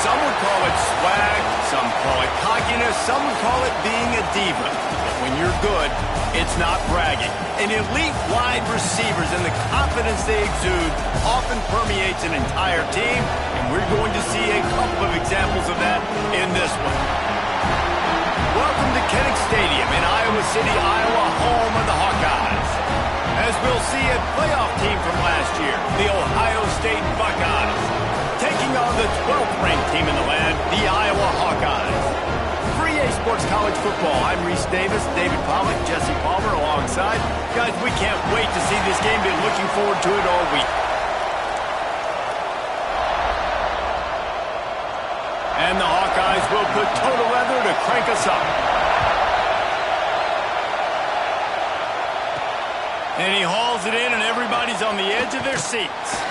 Some would call it swag, some call it cockiness, some would call it being a diva. But when you're good, it's not bragging. And elite wide receivers and the confidence they exude often permeates an entire team, and we're going to see a couple of examples of that in this one. Welcome to Kinnick Stadium in Iowa City, Iowa, home of the Hawkeyes. As we'll see a playoff team from last year, the Ohio State Buckeyes, taking on the 12th ranked team in the land, the Iowa Hawkeyes. For EA Sports College Football, I'm Reese Davis, David Pollack, Jesse Palmer alongside. Guys, we can't wait to see this game. Been looking forward to it all week. And the Hawkeyes will put toe to leather to crank us up. And he hauls it in, and everybody's on the edge of their seats.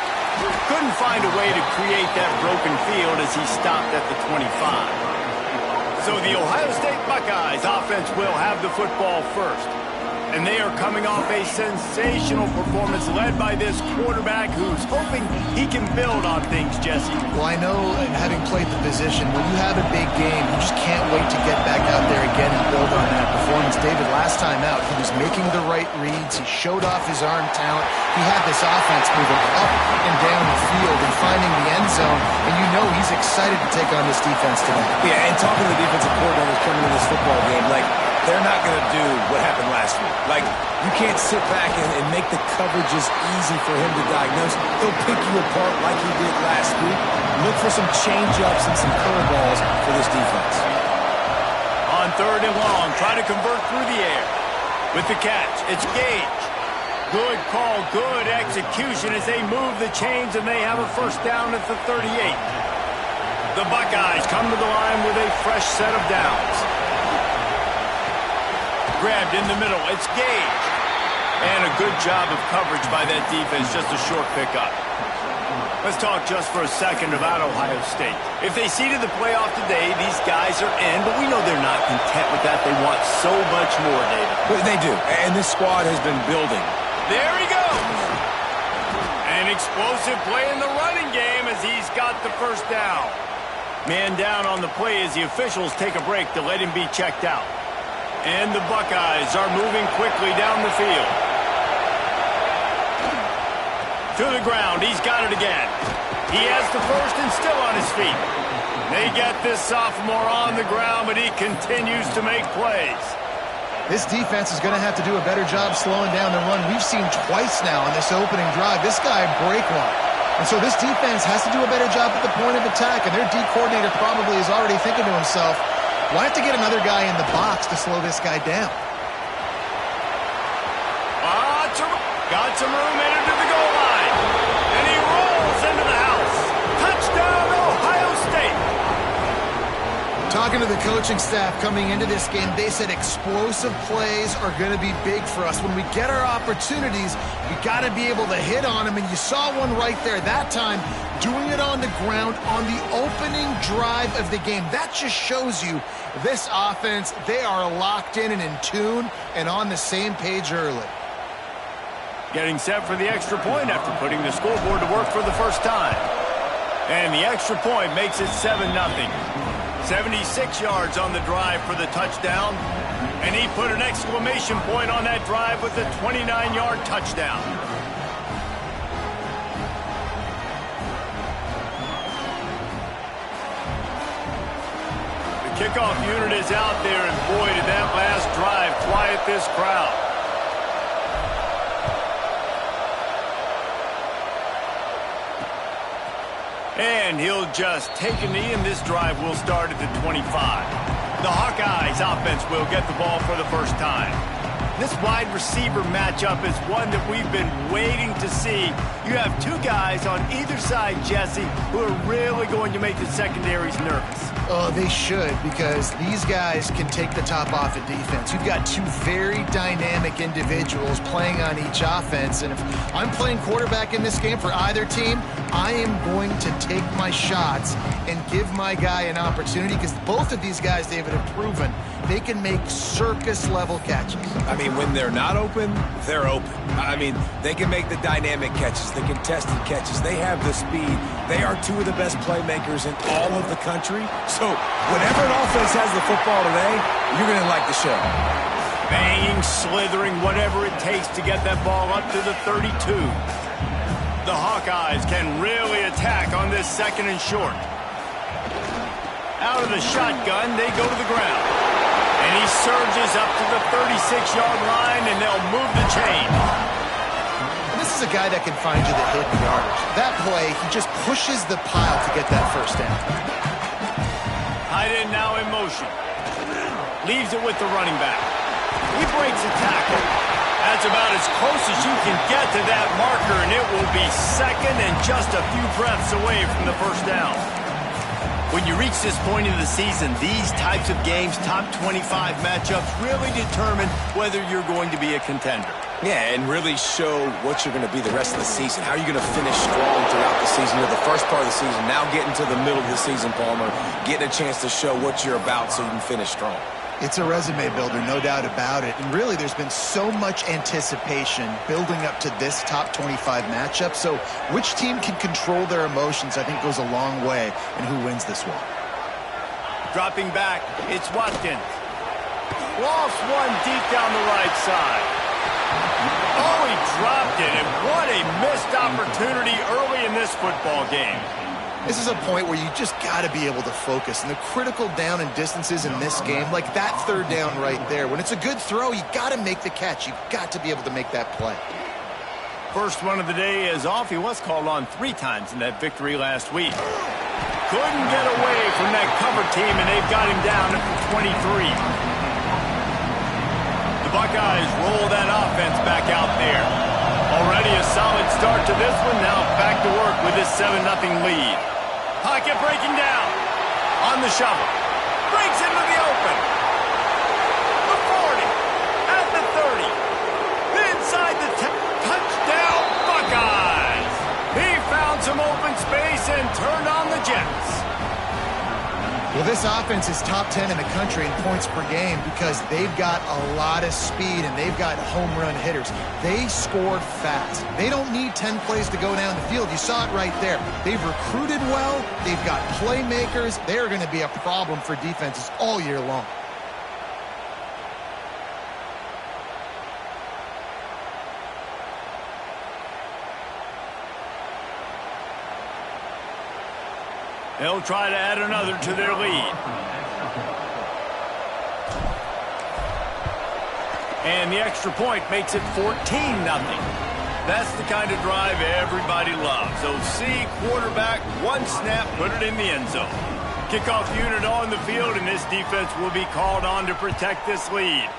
Couldn't find a way to create that broken field as he stopped at the 25. So the Ohio State Buckeyes offense will have the football first. And they are coming off a sensational performance led by this quarterback who's hoping he can build on things, Jesse. Well, I know, having played the position, when you have a big game, you just can't wait to get back out there again and build on that performance. David, last time out, he was making the right reads. He showed off his arm talent. He had this offense moving up and down the field and finding the end zone. And you know he's excited to take on this defense today. Yeah, and talking to the defensive coordinators coming into this football game, they're not going to do what happened last week. You can't sit back and make the coverages easy for him to diagnose. He'll pick you apart like he did last week. Look for some change-ups and some curveballs for this defense. On 3rd and long, try to convert through the air. With the catch, it's Gage. Good call, good execution as they move the chains and they have a first down at the 38. The Buckeyes come to the line with a fresh set of downs. Grabbed in the middle, it's Gage. And a good job of coverage by that defense, just a short pickup. Let's talk just for a second about Ohio State. If they see to the playoff today, these guys are in, but we know they're not content with that. They want so much more, David. But they do, and this squad has been building. There he goes. An explosive play in the running game as he's got the first down. Man down on the play as the officials take a break to let him be checked out. And the Buckeyes are moving quickly down the field. To the ground, he's got it again. He has the first and still on his feet. They get this sophomore on the ground, but he continues to make plays. This defense is going to have to do a better job slowing down the run. We've seen twice now in this opening drive. This guy break one. And so this defense has to do a better job at the point of attack, and their D coordinator probably is already thinking to himself, well, I have to get another guy in the box to slow this guy down. Got some room, entered to the goal line. And he rolls into the house. Touchdown, Ohio State. Talking to the coaching staff coming into this game, they said explosive plays are going to be big for us. When we get our opportunities, we got to be able to hit on them. And you saw one right there that time, doing it on the ground on the opening drive of the game. That just shows you this offense, they are locked in and in tune and on the same page early. Getting set for the extra point after putting the scoreboard to work for the first time. And the extra point makes it 7-0. 76 yards on the drive for the touchdown. And he put an exclamation point on that drive with a 29-yard touchdown. The kickoff unit is out there, and boy, did that last drive quiet this crowd. And he'll just take a knee, and this drive will start at the 25. The Hawkeyes offense will get the ball for the first time. This wide receiver matchup is one that we've been waiting to see. You have two guys on either side, Jesse, who are really going to make the secondaries nervous. Oh, they should, because these guys can take the top off of defense. You've got two very dynamic individuals playing on each offense, and if I'm playing quarterback in this game for either team, I am going to take my shots and give my guy an opportunity, because both of these guys, David, have proven they can make circus-level catches. I mean, when they're not open, they're open. I mean, they can make the dynamic catches, the contested catches. They have the speed. They are two of the best playmakers in all of the country. So whenever an offense has the football today, you're going to like the show. Banging, slithering, whatever it takes to get that ball up to the 32. The Hawkeyes can really attack on this 2nd and short. Out of the shotgun, they go to the ground. And he surges up to the 36-yard line, and they'll move the chain. This is a guy that can find you the hidden yardage. That play, he just pushes the pile to get that first down. Tight end now in motion. Leaves it with the running back. He breaks a tackle. That's about as close as you can get to that marker, and it will be 2nd and just a few breaths away from the first down. When you reach this point in the season, these types of games, top 25 matchups, really determine whether you're going to be a contender. Yeah, and really show what you're going to be the rest of the season. How are you going to finish strong throughout the season or the first part of the season? Now getting to the middle of the season, Palmer, getting a chance to show what you're about so you can finish strong. It's a resume builder, no doubt about it. And really, there's been so much anticipation building up to this top 25 matchup. So which team can control their emotions, I think, goes a long way in who wins this one. Dropping back, it's Watkins. Lost one deep down the right side. Oh, he dropped it, and what a missed opportunity early in this football game. This is a point where you just got to be able to focus. And the critical down and distances in this game, like that 3rd down right there, when it's a good throw, you got to make the catch. You've got to be able to make that play. First one of the day is off. He was called on 3 times in that victory last week. Couldn't get away from that cover team, and they've got him down at the 23. The Buckeyes roll that offense back out there. Already a solid start to this one. Now back to work with this 7-0 lead. Pocket breaking down. On the shovel. Breaks into the open. The 40. At the 30. Inside the 10. Touchdown, Buckeyes. He found some open space and turned on the Jets. Well, this offense is top 10 in the country in points per game because they've got a lot of speed and they've got home run hitters. They scored fast. They don't need 10 plays to go down the field. You saw it right there. They've recruited well. They've got playmakers. They're going to be a problem for defenses all year long. They'll try to add another to their lead. And the extra point makes it 14-0. That's the kind of drive everybody loves. OC, quarterback, one snap, put it in the end zone. Kickoff unit on the field, and this defense will be called on to protect this lead.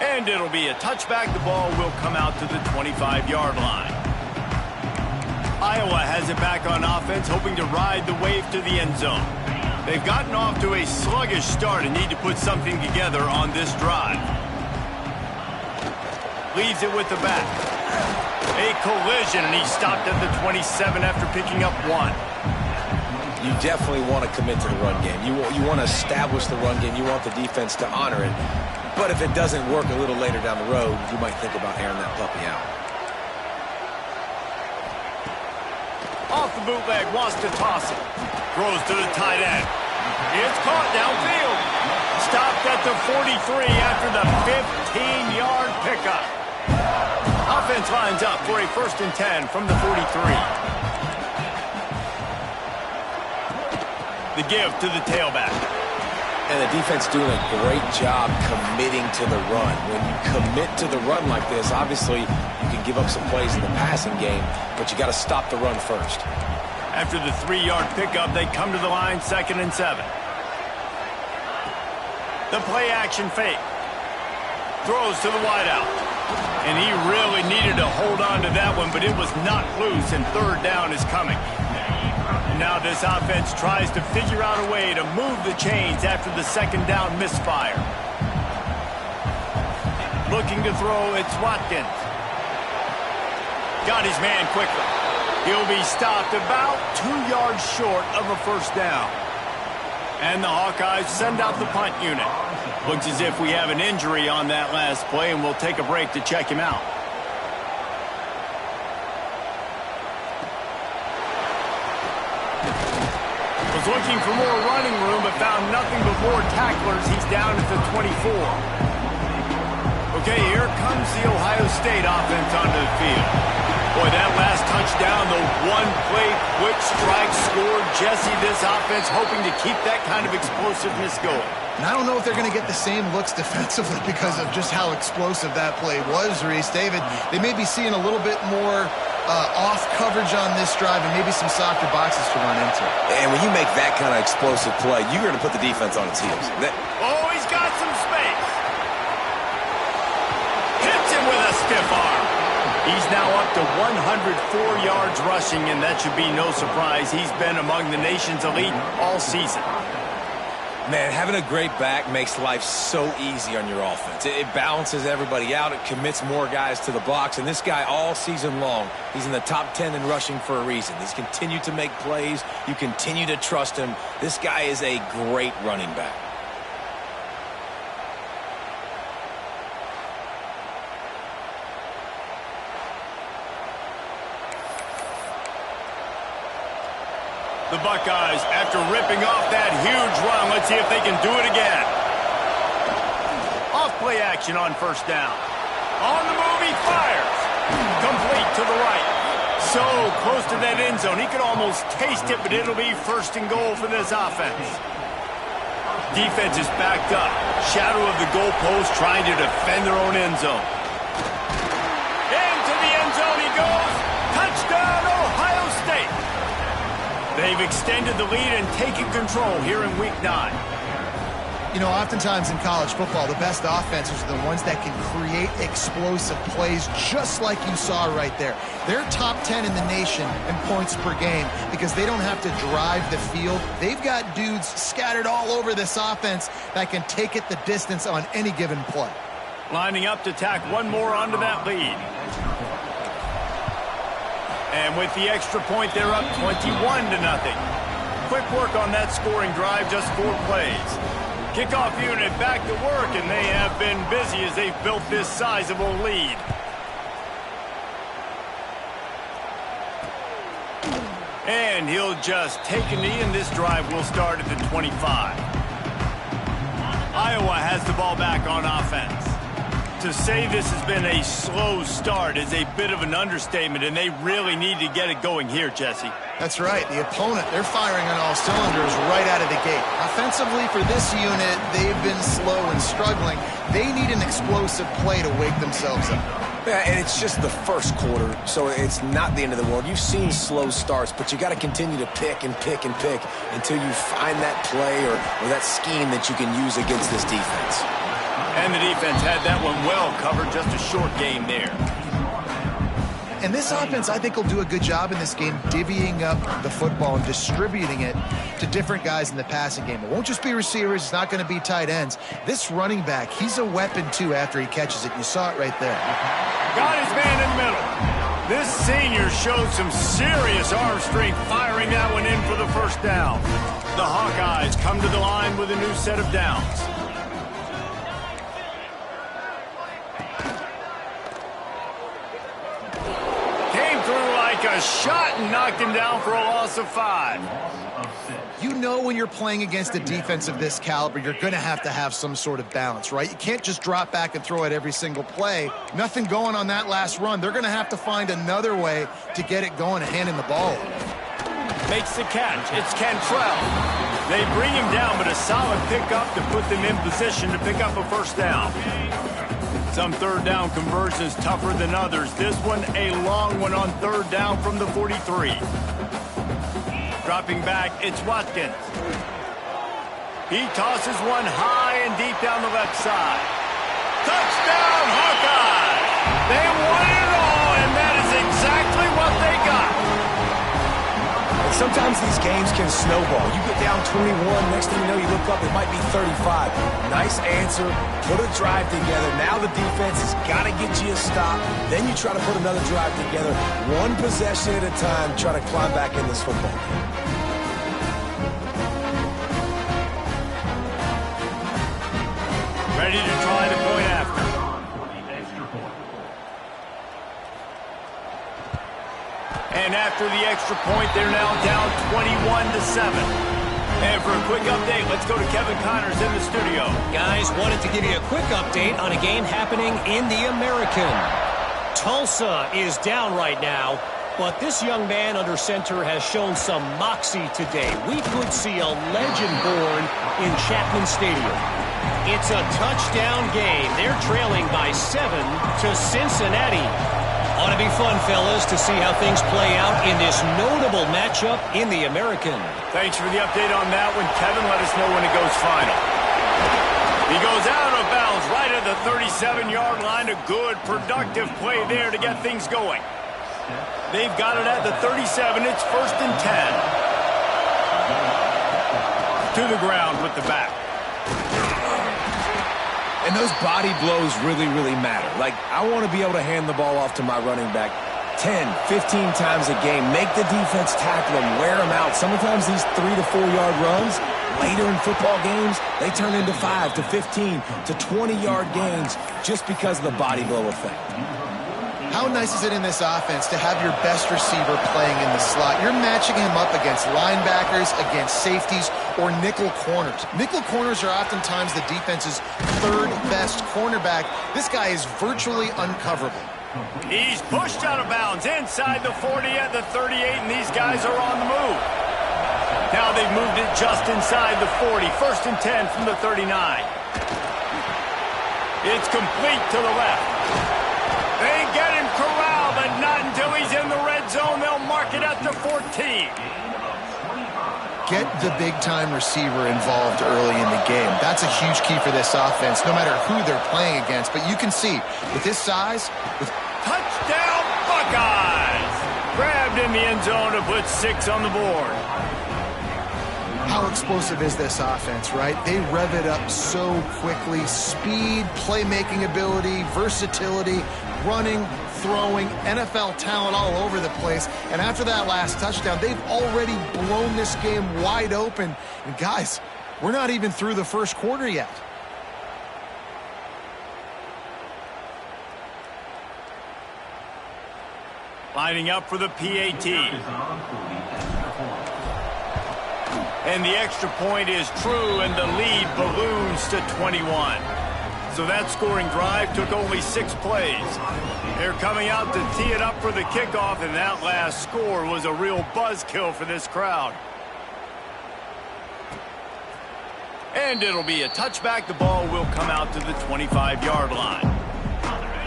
And it'll be a touchback. The ball will come out to the 25-yard line. Iowa has it back on offense, hoping to ride the wave to the end zone. They've gotten off to a sluggish start and need to put something together on this drive. Leaves it with the back. A collision, and he stopped at the 27 after picking up 1. You definitely want to commit to the run game. You want to establish the run game. You want the defense to honor it. But if it doesn't work a little later down the road, you might think about airing that puppy out. Off the bootleg, wants to toss it. Throws to the tight end. It's caught downfield. Stopped at the 43 after the 15-yard pickup. Offense lines up for a 1st and 10 from the 43. The give to the tailback. And the defense doing a great job committing to the run. When you commit to the run like this, obviously you can give up some plays in the passing game, but you got to stop the run first. After the 3-yard pickup, they come to the line, 2nd and 7. The play action fake. Throws to the wideout. And he really needed to hold on to that one, but it was not loose, and 3rd down is coming. Now this offense tries to figure out a way to move the chains after the 2nd down misfire. Looking to throw, it's Watkins. Got his man quickly. He'll be stopped about 2 yards short of a 1st down. And the Hawkeyes send out the punt unit. Looks as if we have an injury on that last play, and we'll take a break to check him out. Was looking for more running room, but found nothing but more tacklers. He's down at the 24. Okay, here comes the Ohio State offense onto the field. Boy, that last touchdown, the one-play quick strike score. Jesse, this offense hoping to keep that kind of explosiveness going. And I don't know if they're going to get the same looks defensively because of just how explosive that play was, Reese. David, they may be seeing a little bit more off coverage on this drive and maybe some softer boxes to run into. And when you make that kind of explosive play, you're going to put the defense on its heels. Oh, he's got some space. Hits him with a stiff arm. He's now up to 104 yards rushing, and that should be no surprise. He's been among the nation's elite all season. Man, having a great back makes life so easy on your offense. It balances everybody out. It commits more guys to the box. And this guy all season long, he's in the top 10 in rushing for a reason. He's continued to make plays. You continue to trust him. This guy is a great running back. The Buckeyes, after ripping off that huge run, let's see if they can do it again. Off play action on first down. On the move, he fires. Complete to the right. So close to that end zone. He could almost taste it, but it'll be first and goal for this offense. Defense is backed up. Shadow of the goalpost trying to defend their own end zone. Into the end zone he goes. Touchdown, Ohio State. They've extended the lead and taken control here in Week 9. You know, oftentimes in college football, the best offenses are the ones that can create explosive plays just like you saw right there. They're top 10 in the nation in points per game because they don't have to drive the field. They've got dudes scattered all over this offense that can take it the distance on any given play. Lining up to tack one more onto that lead. And with the extra point, they're up 21-0. Quick work on that scoring drive, just 4 plays. Kickoff unit back to work, and they have been busy as they've built this sizable lead. And he'll just take a knee, and this drive will start at the 25. Iowa has the ball back on offense. To say this has been a slow start is a bit of an understatement, and they really need to get it going here, Jesse. That's right. The opponent, they're firing on all cylinders right out of the gate. Offensively for this unit, they've been slow and struggling. They need an explosive play to wake themselves up. Yeah, and it's just the first quarter, so it's not the end of the world. You've seen slow starts, but you got to continue to pick and pick and pick until you find that play or that scheme that you can use against this defense. And the defense had that one well covered, just a short game there. And this offense, I think, will do a good job in this game divvying up the football and distributing it to different guys in the passing game. It won't just be receivers. It's not going to be tight ends. This running back, he's a weapon, too, after he catches it. You saw it right there. Got his man in the middle. This senior showed some serious arm strength firing that one in for the first down. The Hawkeyes come to the line with a new set of downs. A shot and knocked him down for a loss of 5. You know when you're playing against a defense of this caliber, you're going to have some sort of balance, right? You can't just drop back and throw it every single play. Nothing going on that last run. They're going to have to find another way to get it going and handing the ball over. Makes the catch. It's Cantrell. They bring him down, but a solid pickup to put them in position to pick up a first down. Some third down conversions tougher than others. This one a long one on third down from the 43. Dropping back, it's Watkins. He tosses one high and deep down the left side. Touchdown, Hawkeyes! They won it all, and that is exactly what they got. And sometimes these games can snowball. You get down 21, next thing you know, you look up, it might be 35. Nice answer, put a drive together. Now the defense has got to get you a stop. Then you try to put another drive together. One possession at a time, try to climb back in this football game. Ready to try the point after. And after the extra point, they're now down 21-7. And for a quick update, let's go to Kevin Connors in the studio. Guys, wanted to give you a quick update on a game happening in the American. Tulsa is down right now, but this young man under center has shown some moxie today. We could see a legend born in Chapman Stadium. It's a touchdown game. They're trailing by 7 to Cincinnati. Ought to be fun, fellas, to see how things play out in this notable matchup in the American. Thanks for the update on that one, Kevin. Let us know when it goes final. He goes out of bounds right at the 37-yard line. A good, productive play there to get things going. They've got it at the 37. It's 1st and 10. To the ground with the back. And those body blows really, really matter. Like, I want to be able to hand the ball off to my running back 10, 15 times a game. Make the defense tackle them, wear them out. Sometimes these 3 to 4 yard runs, later in football games, they turn into 5 to 15 to 20-yard gains just because of the body blow effect. How nice is it in this offense to have your best receiver playing in the slot? You're matching him up against linebackers, against safeties, or nickel corners. Nickel corners are oftentimes the defense's third best cornerback. This guy is virtually uncoverable. He's pushed out of bounds inside the 40 at the 38, and these guys are on the move. Now they've moved it just inside the 40. 1st and 10 from the 39. It's complete to the left. They get him corralled, but not until he's in the red zone. They'll mark it at the 14. Get the big-time receiver involved early in the game. That's a huge key for this offense, no matter who they're playing against. But you can see, with his size... Touchdown, Buckeyes! Grabbed in the end zone to put 6 on the board. How explosive is this offense, right? They rev it up so quickly. Speed, playmaking ability, versatility, running, throwing, NFL talent all over the place. And after that last touchdown, they've already blown this game wide open. And guys, we're not even through the first quarter yet. Lining up for the PAT. And the extra point is true, and the lead balloons to 21. So that scoring drive took only 6 plays. They're coming out to tee it up for the kickoff, and that last score was a real buzzkill for this crowd. And it'll be a touchback. The ball will come out to the 25-yard line.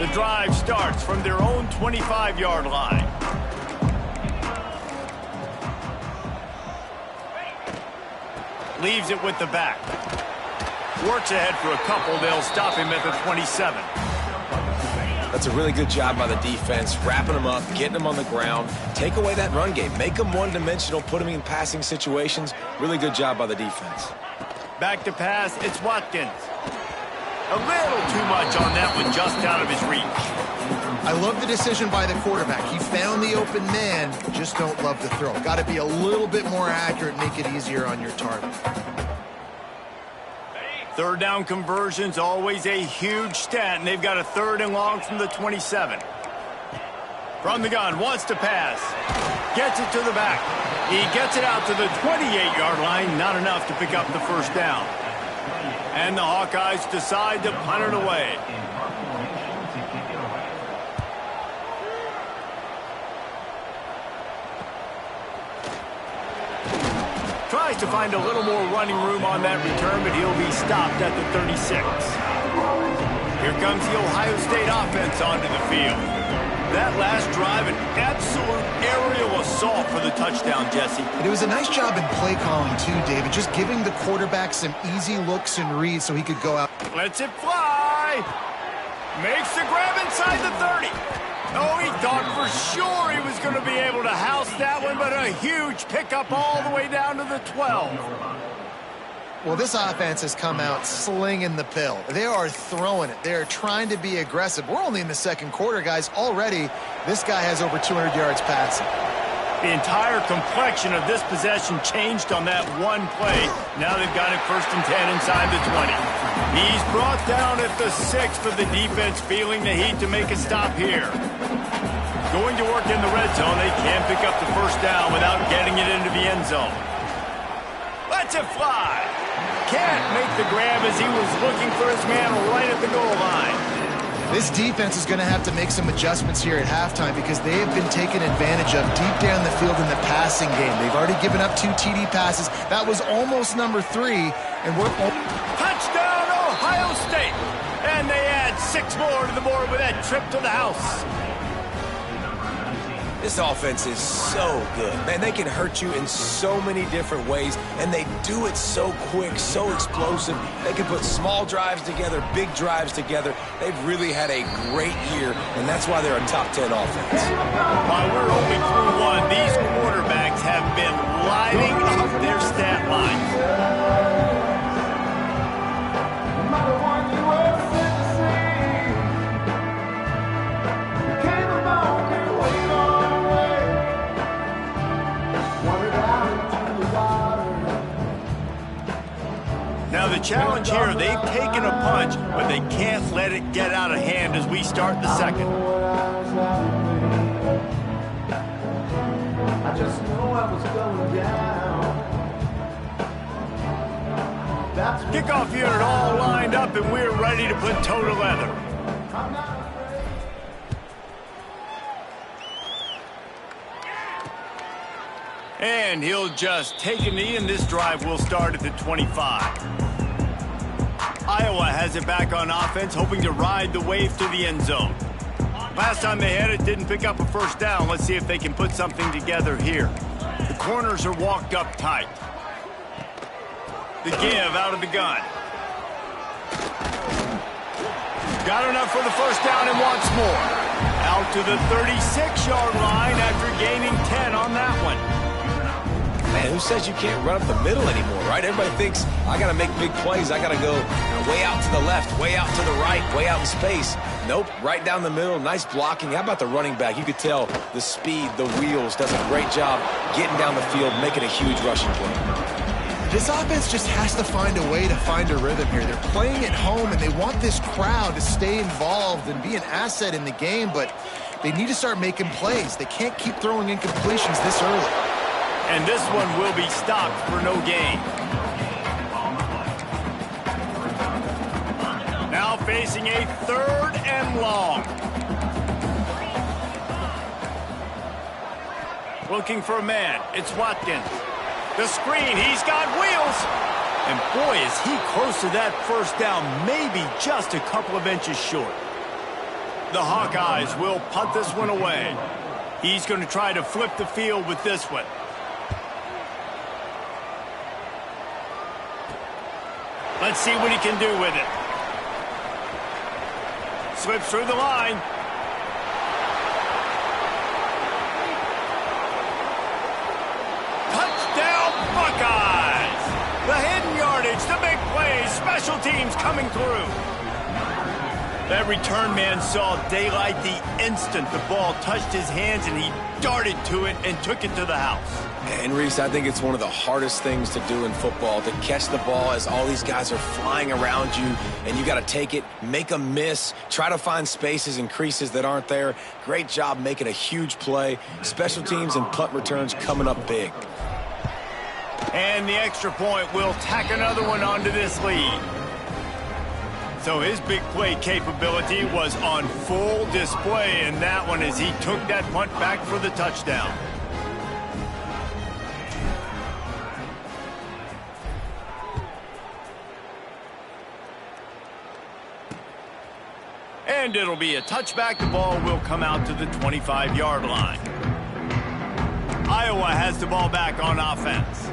The drive starts from their own 25-yard line. Leaves it with the back. Works ahead for a couple. They'll stop him at the 27. That's a really good job by the defense, wrapping them up, getting them on the ground. Take away that run game. Make them one-dimensional, put them in passing situations. Really good job by the defense. Back to pass, it's Watkins. A little too much on that one, just out of his reach. I love the decision by the quarterback. He found the open man, just don't love the throw. Got to be a little bit more accurate, make it easier on your target. Third down conversion's always a huge stat, and they've got a 3rd and long from the 27. From the gun, wants to pass. Gets it to the back. He gets it out to the 28-yard line, not enough to pick up the first down. And the Hawkeyes decide to punt it away. Tries to find a little more running room on that return, but he'll be stopped at the 36. Here comes the Ohio State offense onto the field. That last drive, an absolute aerial assault for the touchdown, Jesse. And it was a nice job in play calling too, David, just giving the quarterback some easy looks and reads so he could go out. Lets it fly. Makes the grab inside the 30. Oh, he thought for sure he was going to be able to house that one, but a huge pickup all the way down to the 12. Well, this offense has come out slinging the pill. They are throwing it. They are trying to be aggressive. We're only in the second quarter, guys. Already, this guy has over 200 yards passing. The entire complexion of this possession changed on that one play. Now they've got it 1st and 10 inside the 20. He's brought down at the 6 for the defense, feeling the heat to make a stop here. Going to work in the red zone. They can pick up the first down without getting it into the end zone. Lets it fly. Can't make the grab as he was looking for his man right at the goal line. This defense is going to have to make some adjustments here at halftime because they have been taken advantage of deep down the field in the passing game. They've already given up 2 TD passes. That was almost number 3, and we're... Touchdown, Ohio State! And they add 6 more to the board with that trip to the house. This offense is so good. Man, they can hurt you in so many different ways, and they do it so quick, so explosive. They can put small drives together, big drives together. They've really had a great year, and that's why they're a top 10 offense. While we're only through 1, these quarterbacks have been lighting up their stat lines. Now the challenge here, they've taken a punch, but they can't let it get out of hand as we start the second. I just know I was going down. Kickoff unit all lined up, and we're ready to put toe to leather. And he'll just take a knee, and this drive will start at the 25. Iowa has it back on offense, hoping to ride the wave to the end zone. Last time they had it, didn't pick up a first down. Let's see if they can put something together here. The corners are walked up tight. The give out of the gun. Got enough for the first down and wants more. Out to the 36-yard line after gaining 10 on that one. Man, who says you can't run up the middle anymore, right? Everybody thinks, I got to make big plays. I got to go way out to the left, way out to the right, way out in space. Nope, right down the middle. Nice blocking. How about the running back? You could tell the speed, the wheels, does a great job getting down the field, making a huge rushing play. This offense just has to find a way to find a rhythm here. They're playing at home, and they want this crowd to stay involved and be an asset in the game, but they need to start making plays. They can't keep throwing incompletions this early. And this one will be stopped for no gain. Now facing a 3rd and long. Looking for a man. It's Watkins. The screen. He's got wheels. And boy, is he close to that first down. Maybe just a couple of inches short. The Hawkeyes will punt this one away. He's going to try to flip the field with this one. Let's see what he can do with it. Slips through the line. Touchdown, Buckeyes! The hidden yardage, the big plays, special teams coming through. That return man saw daylight the instant the ball touched his hands, and he darted to it and took it to the house. And Reese, I think it's one of the hardest things to do in football, to catch the ball as all these guys are flying around you, and you got to take it, make a miss, try to find spaces and creases that aren't there. Great job making a huge play. Special teams and punt returns coming up big. And the extra point will tack another one onto this lead. So his big play capability was on full display in that one as he took that punt back for the touchdown. And it'll be a touchback. The ball will come out to the 25-yard line. Iowa has the ball back on offense.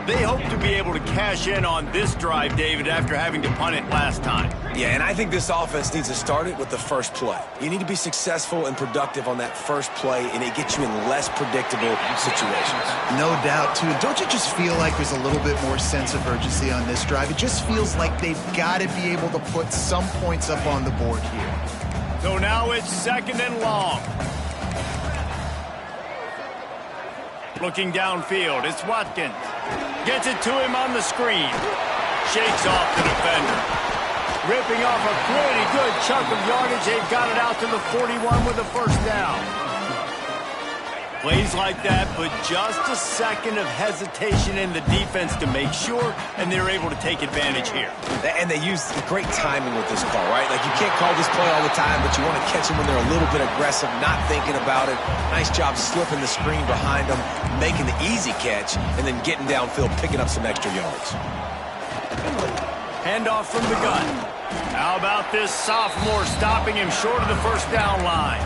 They hope to be able to cash in on this drive, David, after having to punt it last time. Yeah, and I think this offense needs to start it with the first play. You need to be successful and productive on that first play, and it gets you in less predictable situations. No doubt, too. Don't you just feel like there's a little bit more sense of urgency on this drive? It just feels like they've got to be able to put some points up on the board here. So now it's 2nd and long. Looking downfield, it's Watkins. Gets it to him on the screen. Shakes off the defender. ripping off a pretty good chunk of yardage. They've got it out to the 41 with a first down. Plays like that, but just a second of hesitation in the defense to make sure, and they're able to take advantage here. And they use great timing with this call, right? Like, you can't call this play all the time, but you want to catch them when they're a little bit aggressive, not thinking about it. Nice job slipping the screen behind them, making the easy catch, and then getting downfield, picking up some extra yards. Handoff from the gun. How about this sophomore stopping him short of the first down line?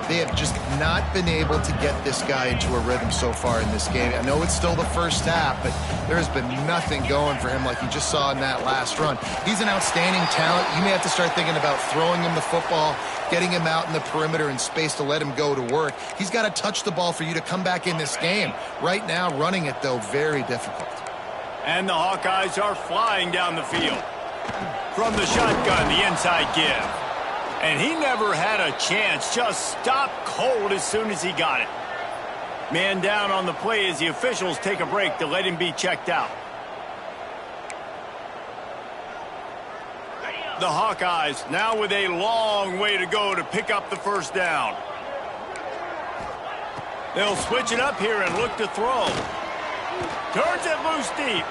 They have just not been able to get this guy into a rhythm so far in this game. I know it's still the first half, but there has been nothing going for him like you just saw in that last run. He's an outstanding talent. You may have to start thinking about throwing him the football, getting him out in the perimeter in space to let him go to work. He's got to touch the ball for you to come back in this game. Right now, running it, though, very difficult. And the Hawkeyes are flying down the field. From the shotgun, the inside give. And he never had a chance, just stopped cold as soon as he got it. Man down on the play as the officials take a break to let him be checked out. The Hawkeyes now with a long way to go to pick up the first down. They'll switch it up here and look to throw. Turns it loose deep.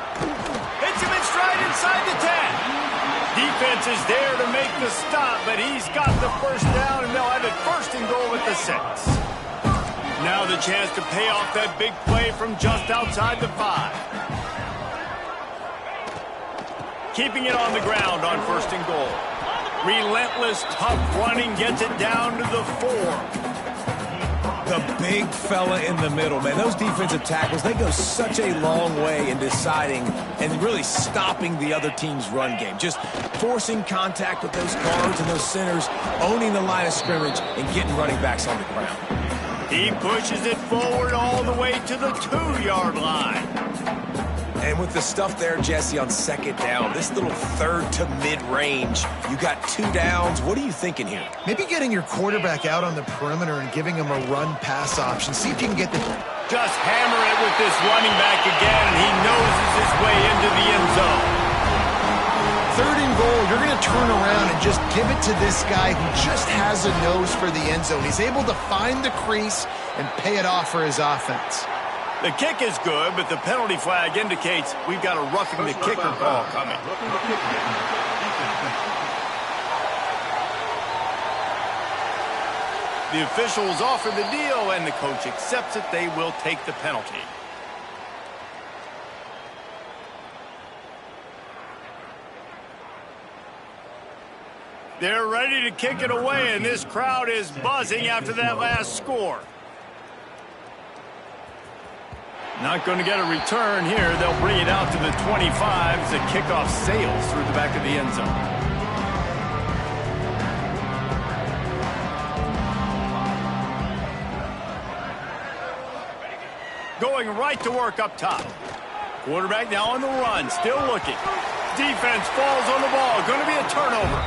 Hits him in stride inside the 10. Defense is there to make the stop, but he's got the first down, and they'll have it first and goal at the 6. Now the chance to pay off that big play from just outside the 5. Keeping it on the ground on first and goal. Relentless, tough running gets it down to the 4. The big fella in the middle, man. Those defensive tackles, they go such a long way in deciding and really stopping the other team's run game. Just forcing contact with those guards and those centers, owning the line of scrimmage, and getting running backs on the ground. He pushes it forward all the way to the 2-yard line. And with the stuff there, Jesse, on second down, this little third to mid-range, you got 2 downs. What are you thinking here? Maybe getting your quarterback out on the perimeter and giving him a run-pass option. See if you can get the... Just hammer it with this running back again, and he noses his way into the end zone. Third and goal, you're going to turn around and just give it to this guy who just has a nose for the end zone. He's able to find the crease and pay it off for his offense. The kick is good, but the penalty flag indicates we've got a roughing the kicker call coming. The officials offer the deal, and the coach accepts it. They will take the penalty. They're ready to kick it away, and this crowd is buzzing after that last score. Not going to get a return here. They'll bring it out to the 25 as the kickoff sails through the back of the end zone. Going right to work up top. Quarterback now on the run, still looking. Defense falls on the ball. Going to be a turnover.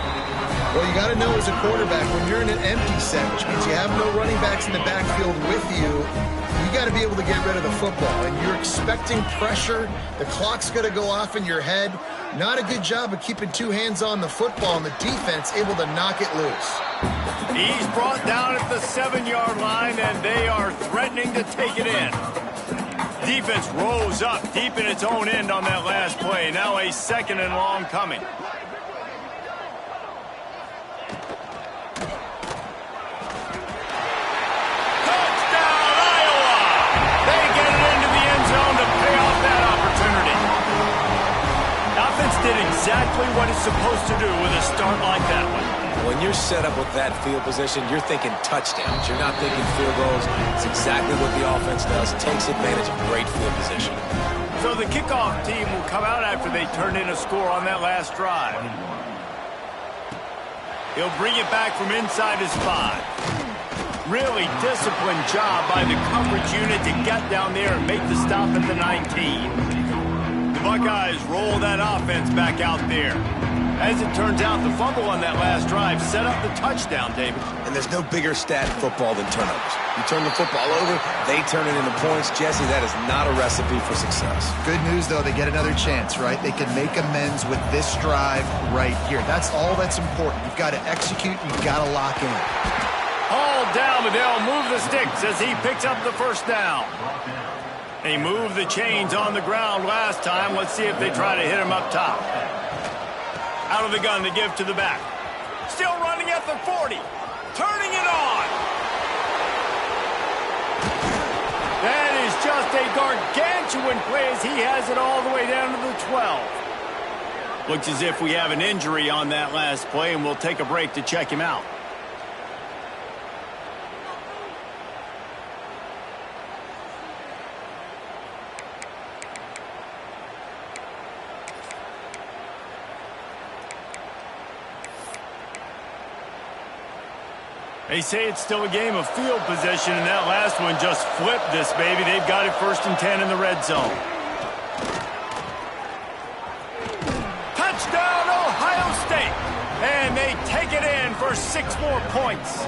Well, you got to know as a quarterback, when you're in an empty set, which means you have no running backs in the backfield with you, you got to be able to get rid of the football. And you're expecting pressure. The clock's going to go off in your head. Not a good job of keeping 2 hands on the football, and the defense able to knock it loose. He's brought down at the 7-yard line, and they are threatening to take it in. Defense rose up deep in its own end on that last play. Now a 2nd and long coming. Exactly what it's supposed to do with a start like that one. When you're set up with that field position, you're thinking touchdowns. You're not thinking field goals. It's exactly what the offense does. Takes advantage of great field position. So the kickoff team will come out after they turn in a score on that last drive. He'll bring it back from inside his 5. Really disciplined job by the coverage unit to get down there and make the stop at the 19. The Buckeyes roll that offense back out there. As it turns out, the fumble on that last drive set up the touchdown, David. And there's no bigger stat in football than turnovers. You turn the football over, they turn it into points. Jesse, that is not a recipe for success. Good news, though, they get another chance, right? They can make amends with this drive right here. That's all that's important. You've got to execute, you've got to lock in. Hauled down, but they'll move the sticks as he picks up the first down. He moved the chains on the ground last time. Let's see if they try to hit him up top. Out of the gun to give to the back. Still running at the 40. Turning it on. That is just a gargantuan play as he has it all the way down to the 12. Looks as if we have an injury on that last play, and we'll take a break to check him out. They say it's still a game of field possession, and that last one just flipped this baby. They've got it 1st and 10 in the red zone. Touchdown, Ohio State! And they take it in for 6 more points.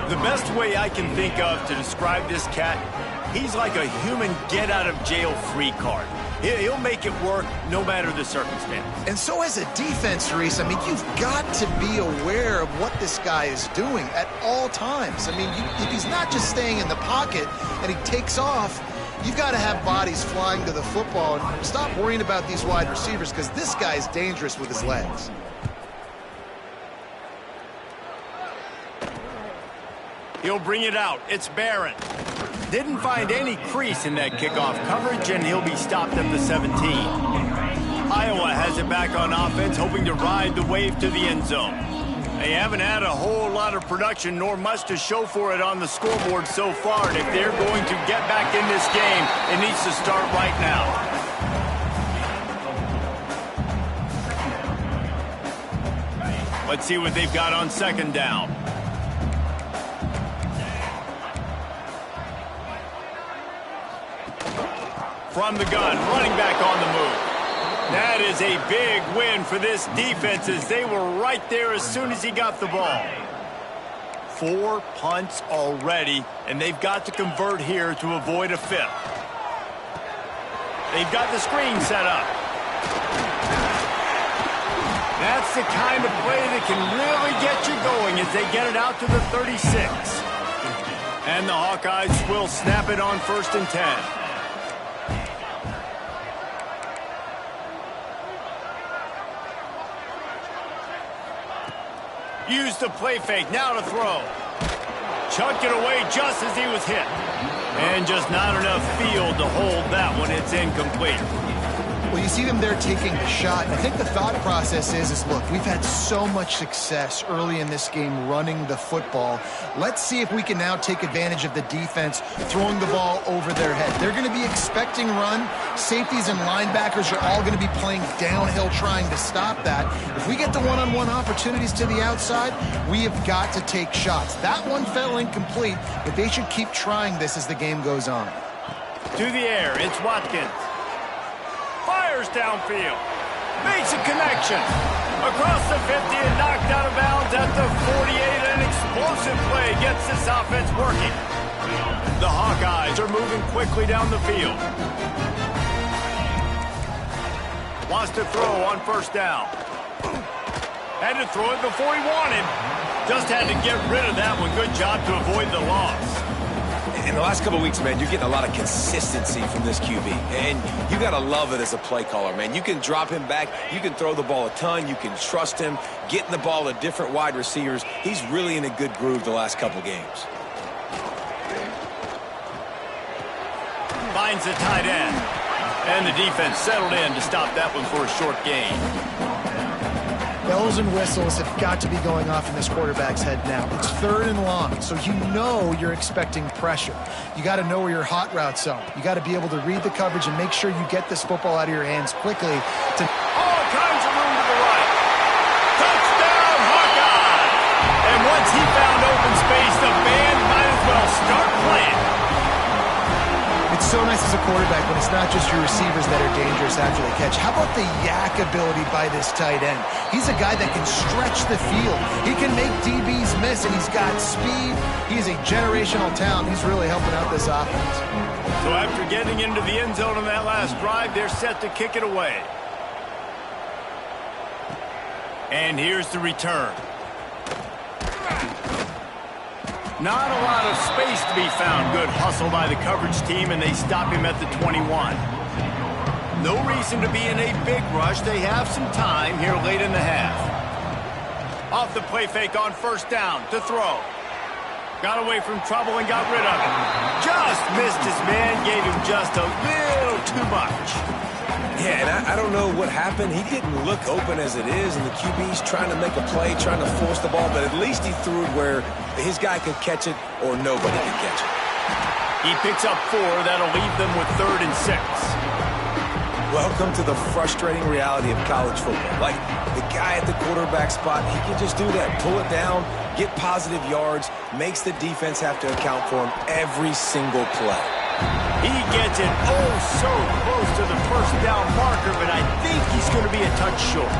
The best way I can think of to describe this cat, he's like a human get-out-of-jail-free card. He'll make it work no matter the circumstance. And so as a defense, Reese, I mean, you've got to be aware of what this guy is doing at all times. I mean, if he's not just staying in the pocket and he takes off, you've got to have bodies flying to the football and stop worrying about these wide receivers because this guy's dangerous with his legs. He'll bring it out. It's Barron. Didn't find any crease in that kickoff coverage, and he'll be stopped at the 17. Iowa has it back on offense, hoping to ride the wave to the end zone. They haven't had a whole lot of production, nor much to show for it on the scoreboard so far, and if they're going to get back in this game, it needs to start right now. Let's see what they've got on 2nd down. From the gun, running back on the move. That is a big win for this defense as they were right there as soon as he got the ball. 4 punts already, and they've got to convert here to avoid a 5th. They've got the screen set up. That's the kind of play that can really get you going as they get it out to the 36. And the Hawkeyes will snap it on 1st and 10. Use the play fake, now to throw. Chucked it away just as he was hit. And just not enough field to hold that one. It's incomplete. Well, you see them there taking a shot. I think the thought process is look, we've had so much success early in this game running the football. Let's see if we can now take advantage of the defense throwing the ball over their head. They're going to be expecting run. Safeties and linebackers are all going to be playing downhill trying to stop that. If we get the one-on-one opportunities to the outside, we have got to take shots. That one fell incomplete, but they should keep trying this as the game goes on. To the air, it's Watkins. Fires downfield. Makes a connection. Across the 50 and knocked out of bounds at the 48. An explosive play gets this offense working. The Hawkeyes are moving quickly down the field. Wants to throw on 1st down. Had to throw it before he wanted. Just had to get rid of that one. Good job to avoid the loss. In the last couple of weeks, man, you're getting a lot of consistency from this QB. And you got to love it as a play caller, man. You can drop him back. You can throw the ball a ton. You can trust him. Getting the ball to different wide receivers. He's really in a good groove the last couple of games. Finds the tight end. And the defense settled in to stop that one for a short gain. Bells and whistles have got to be going off in this quarterback's head now. It's 3rd and long, so you know you're expecting pressure. You got to know where your hot routes are. You got to be able to read the coverage and make sure you get this football out of your hands quickly. All kinds of room to the right. Touchdown, Hawkeye! And once he found open space, the band might as well start playing. It's so nice as a quarterback when it's not just your receivers that are dangerous after the catch. How about the yak ability by this tight end? He's a guy that can stretch the field. He can make DBs miss, and he's got speed. He's a generational talent. He's really helping out this offense. So after getting into the end zone on that last drive, they're set to kick it away. And here's the return. Not a lot of space to be found. Good hustle by the coverage team, and they stop him at the 21. No reason to be in a big rush. They have some time here late in the half. Off the play fake on first down to throw. Got away from trouble and got rid of it. Just missed his man, gave him just a little too much. Yeah, and I don't know what happened. He didn't look open as it is, and the QB's trying to make a play, trying to force the ball, but at least he threw it where his guy could catch it or nobody could catch it. He picks up 4. That'll leave them with 3rd and 6. Welcome to the frustrating reality of college football. Like, the guy at the quarterback spot, he can just do that. Pull it down, get positive yards, makes the defense have to account for him every single play. He gets it oh so close to the first down marker, but I think he's going to be a touch short.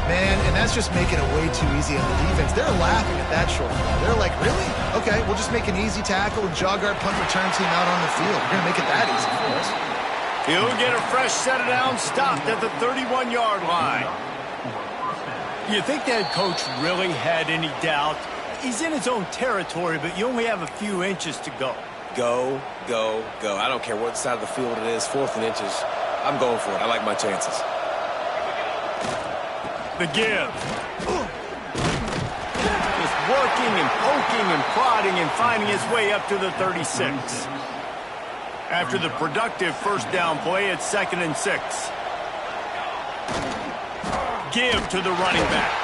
Man, and that's just making it way too easy on the defense. They're laughing at that short ball. They're like, really? Okay, we'll just make an easy tackle and jog our punt return team out on the field. We're going to make it that easy for us. He'll get a fresh set of downs, stopped at the 31-yard line. You think that coach really had any doubt? He's in his own territory, but you only have a few inches to go. Go, go, go. I don't care what side of the field it is, 4th and inches. I'm going for it. I like my chances. The give. Just working and poking and prodding and finding his way up to the 36. After the productive first down play, it's 2nd and 6. Give to the running back.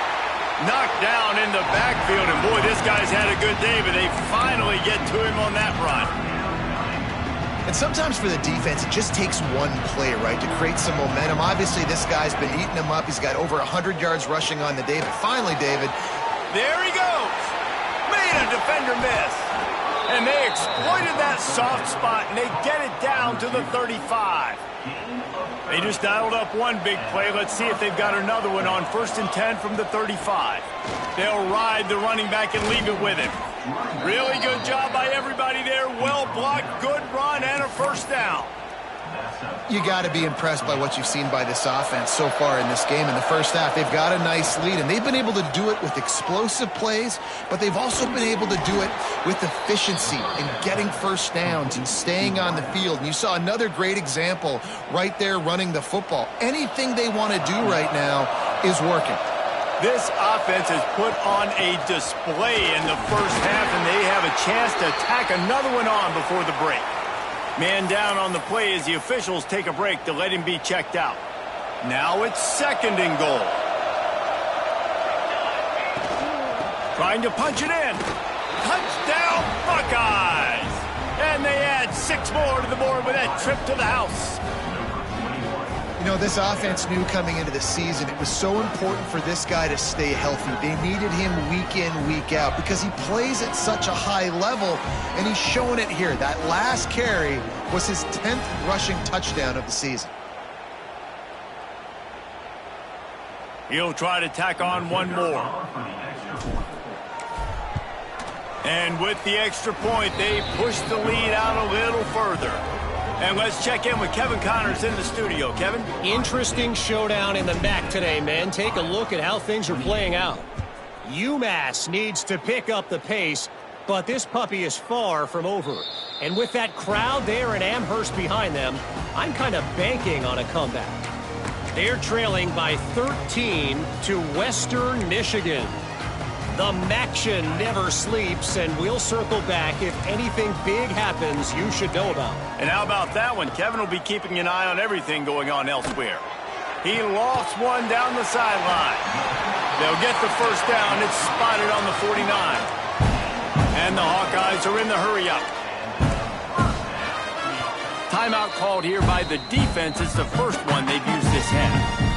Knocked down in the backfield, and boy, this guy's had a good day, but they finally get to him on that run. And sometimes for the defense, it just takes one play, right, to create some momentum. Obviously, this guy's been eating him up. He's got over 100 yards rushing on the day, but finally, David. There he goes. Made a defender miss. And they exploited that soft spot, and they get it down to the 35. They just dialed up one big play. Let's see if they've got another one on 1st and 10 from the 35. They'll ride the running back and leave it with him. Really good job by everybody there. Well blocked, good run, and a first down. You got to be impressed by what you've seen by this offense so far in this game. In the first half, they've got a nice lead, and they've been able to do it with explosive plays, but they've also been able to do it with efficiency and getting first downs and staying on the field. And you saw another great example right there running the football. Anything they want to do right now is working. This offense has put on a display in the first half, and they have a chance to tack another one on before the break. Man down on the play as the officials take a break to let him be checked out. Now it's 2nd and goal. Trying to punch it in. Touchdown, Buckeyes! And they add 6 more to the board with that trip to the house. You know, this offense knew coming into the season it was so important for this guy to stay healthy. They needed him week in, week out because he plays at such a high level, and he's showing it here. That last carry was his 10th rushing touchdown of the season. He'll try to tack on one more. And with the extra point, they push the lead out a little further. And let's check in with Kevin Connors in the studio. Kevin? Interesting showdown in the MAC today, men. Take a look at how things are playing out. UMass needs to pick up the pace, but this puppy is far from over. And with that crowd there in Amherst behind them, I'm kind of banking on a comeback. They're trailing by 13 to Western Michigan. The MACtion never sleeps, and we'll circle back if anything big happens you should know about. And how about that one? Kevin will be keeping an eye on everything going on elsewhere. He lofts one down the sideline. They'll get the first down. It's spotted on the 49. And the Hawkeyes are in the hurry-up. Timeout called here by the defense. It's the first one they've used this half.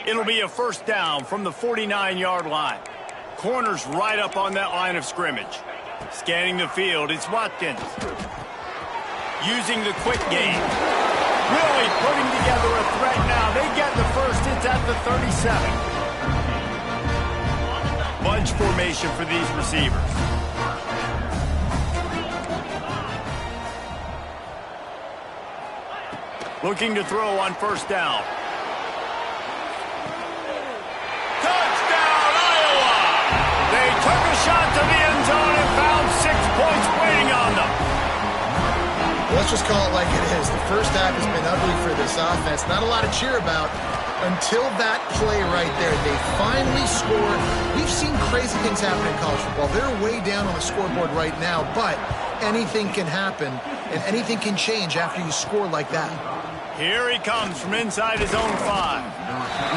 It'll be a first down from the 49-yard line. Corner's right up on that line of scrimmage. Scanning the field, it's Watkins. Using the quick game. Really putting together a threat now. They get the first. It's at the 37. Bunch formation for these receivers. Looking to throw on first down. Touchdown, Iowa! They took a shot to the end zone and found 6 points waiting on them. Let's just call it like it is. The first half has been ugly for this offense. Not a lot to cheer about until that play right there. They finally scored. We've seen crazy things happen in college football. They're way down on the scoreboard right now, but anything can happen, and anything can change after you score like that. Here he comes from inside his own 5.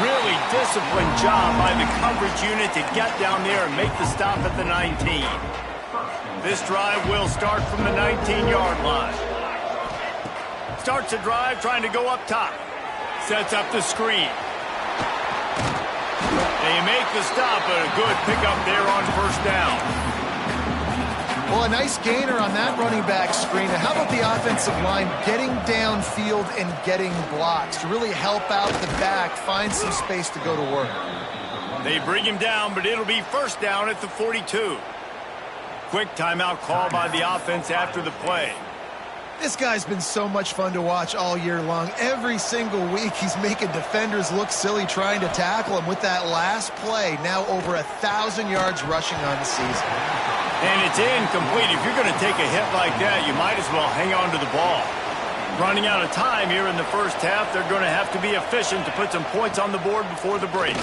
Really disciplined job by the coverage unit to get down there and make the stop at the 19. This drive will start from the 19-yard line. Starts a drive trying to go up top. Sets up the screen. They make the stop, but a good pickup there on first down. Well, a nice gainer on that running back screen. And how about the offensive line getting downfield and getting blocks to really help out the back, find some space to go to work? They bring him down, but it'll be first down at the 42. Quick timeout call by the offense after the play. This guy's been so much fun to watch all year long. Every single week he's making defenders look silly trying to tackle him with that last play. Now over 1,000 yards rushing on the season. And it's incomplete. If you're going to take a hit like that, you might as well hang on to the ball. Running out of time here in the first half, they're going to have to be efficient to put some points on the board before the break.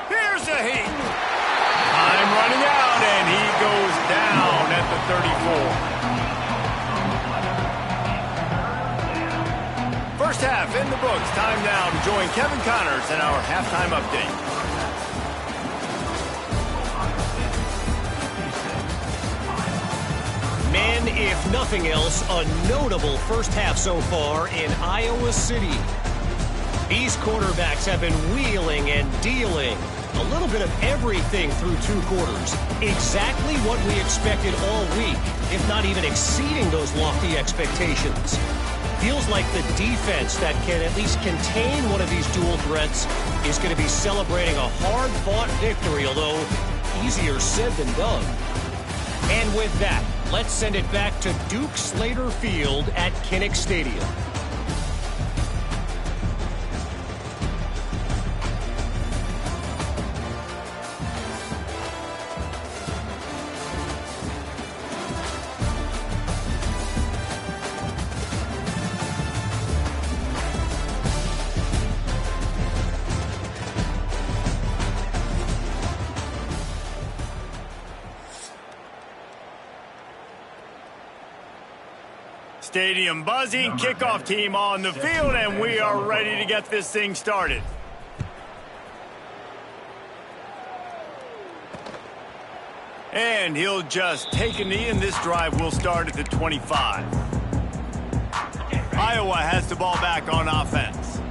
Here's a heat. Time running out, and he goes down at the 34. First half in the books. Time now to join Kevin Connors in our halftime update. Men, if nothing else, a notable first half so far in Iowa City. These quarterbacks have been wheeling and dealing. A little bit of everything through 2 quarters. Exactly what we expected all week, if not even exceeding those lofty expectations. Feels like the defense that can at least contain one of these dual threats is going to be celebrating a hard-fought victory, although easier said than done. And with that, let's send it back to Duke Slater Field at Kinnick Stadium. Stadium buzzing, kickoff team on the field, and we are ready to get this thing started. And he'll just take a knee, and this drive will start at the 25. Iowa has the ball back on offense.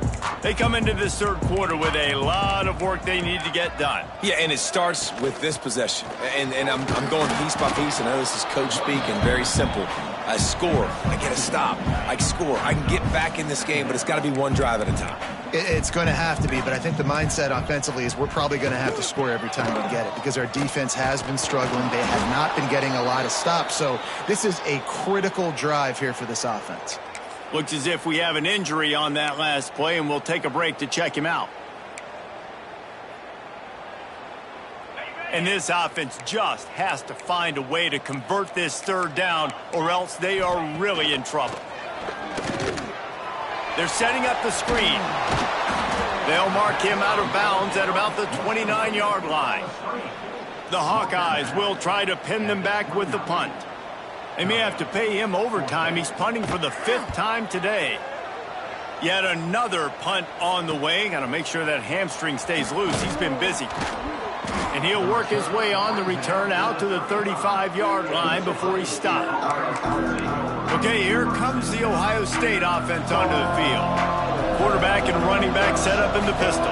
They come into this third quarter with a lot of work they need to get done. Yeah, and it starts with this possession. And I'm going piece by piece. I know this is coach speaking, very simple. I score, I get a stop, I score. I can get back in this game, but it's got to be one drive at a time. It's going to have to be, but I think the mindset offensively is we're probably going to have to score every time we get it because our defense has been struggling. They have not been getting a lot of stops, so this is a critical drive here for this offense. Looks as if we have an injury on that last play, and we'll take a break to check him out. And this offense just has to find a way to convert this third down, or else they are really in trouble. They're setting up the screen. They'll mark him out of bounds at about the 29-yard line. The Hawkeyes will try to pin them back with the punt. They may have to pay him overtime. He's punting for the 5th time today. Yet another punt on the way. Got to make sure that hamstring stays loose. He's been busy. And he'll work his way on the return out to the 35-yard line before he stopped. Okay, here comes the Ohio State offense onto the field. Quarterback and running back set up in the pistol.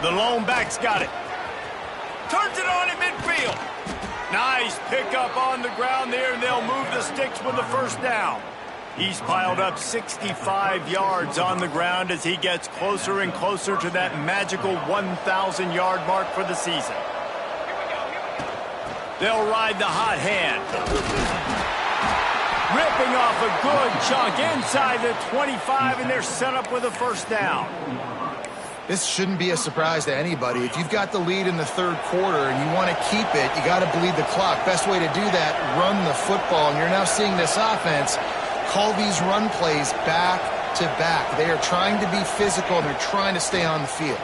The lone back's got it. Turns it on in midfield. Nice pickup on the ground there, and they'll move the sticks with the first down. He's piled up 65 yards on the ground as he gets closer and closer to that magical 1,000-yard mark for the season. They'll ride the hot hand. Ripping off a good chunk inside the 25, and they're set up with a first down. This shouldn't be a surprise to anybody. If you've got the lead in the third quarter and you want to keep it, you got to bleed the clock. Best way to do that, run the football. And you're now seeing this offense call these run plays back to back. They are trying to be physical, and they're trying to stay on the field.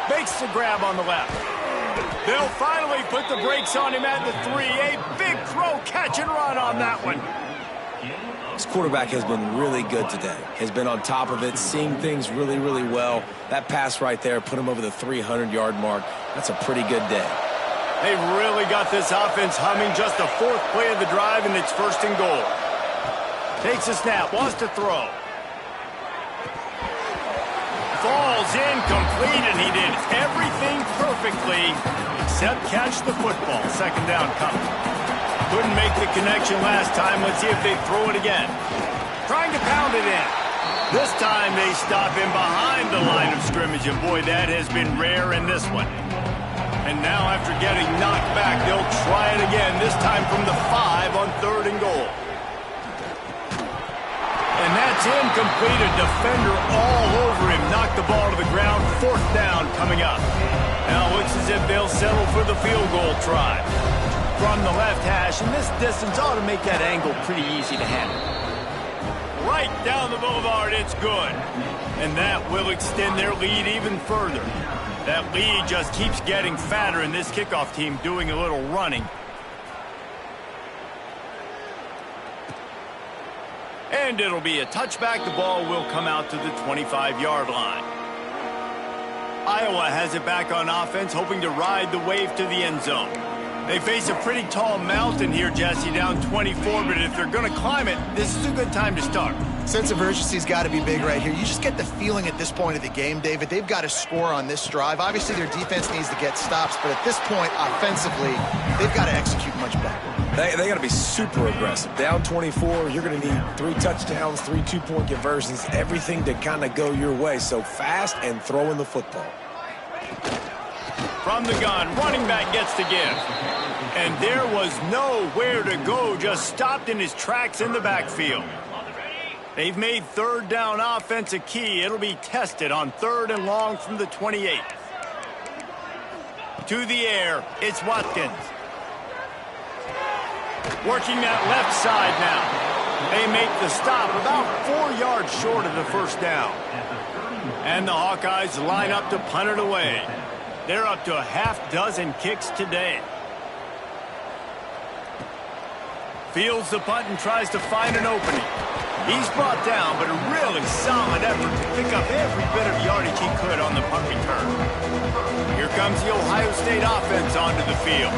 Makes the grab on the left. They'll finally put the brakes on him at the 3. A big throw, catch and run on that one. This quarterback has been really good today. Has been on top of it, seeing things really, really well. That pass right there put him over the 300-yard mark. That's a pretty good day. They've really got this offense humming. Just the fourth play of the drive, and it's first and goal. Takes a snap, wants to throw. Falls incomplete, and he did everything perfectly except catch the football. Second down coming. Couldn't make the connection last time. Let's see if they throw it again. Trying to pound it in. This time they stop him behind the line of scrimmage, and boy, that has been rare in this one. And now after getting knocked back, they'll try it again, this time from the 5 on third and goal. And that's incomplete. A defender all over him. Knocked the ball to the ground. Fourth down coming up. Now it looks as if they'll settle for the field goal try. From the left hash, and this distance ought to make that angle pretty easy to handle. Right down the boulevard, it's good. And that will extend their lead even further. That lead just keeps getting fatter, and this kickoff team doing a little running. And it'll be a touchback. The ball will come out to the 25-yard line. Iowa has it back on offense, hoping to ride the wave to the end zone. They face a pretty tall mountain here, Jesse, down 24, but if they're going to climb it, this is a good time to start. Sense of urgency's got to be big right here. You just get the feeling at this point of the game, David, they've got to score on this drive. Obviously, their defense needs to get stops, but at this point, offensively, they've got to execute much better. They got to be super aggressive. Down 24, you're going to need 3 touchdowns, 3 two-point conversions, everything to kind of go your way. So fast and throwing the football. From the gun, running back gets to give. And there was nowhere to go, just stopped in his tracks in the backfield. They've made third down offense a key. It'll be tested on third and long from the 28. To the air, it's Watkins. Working that left side now. They make the stop about 4 yards short of the first down. And the Hawkeyes line up to punt it away. They're up to a half-dozen kicks today. Fields the punt and tries to find an opening. He's brought down, but a really solid effort to pick up every bit of yardage he could on the punt return. Here comes the Ohio State offense onto the field.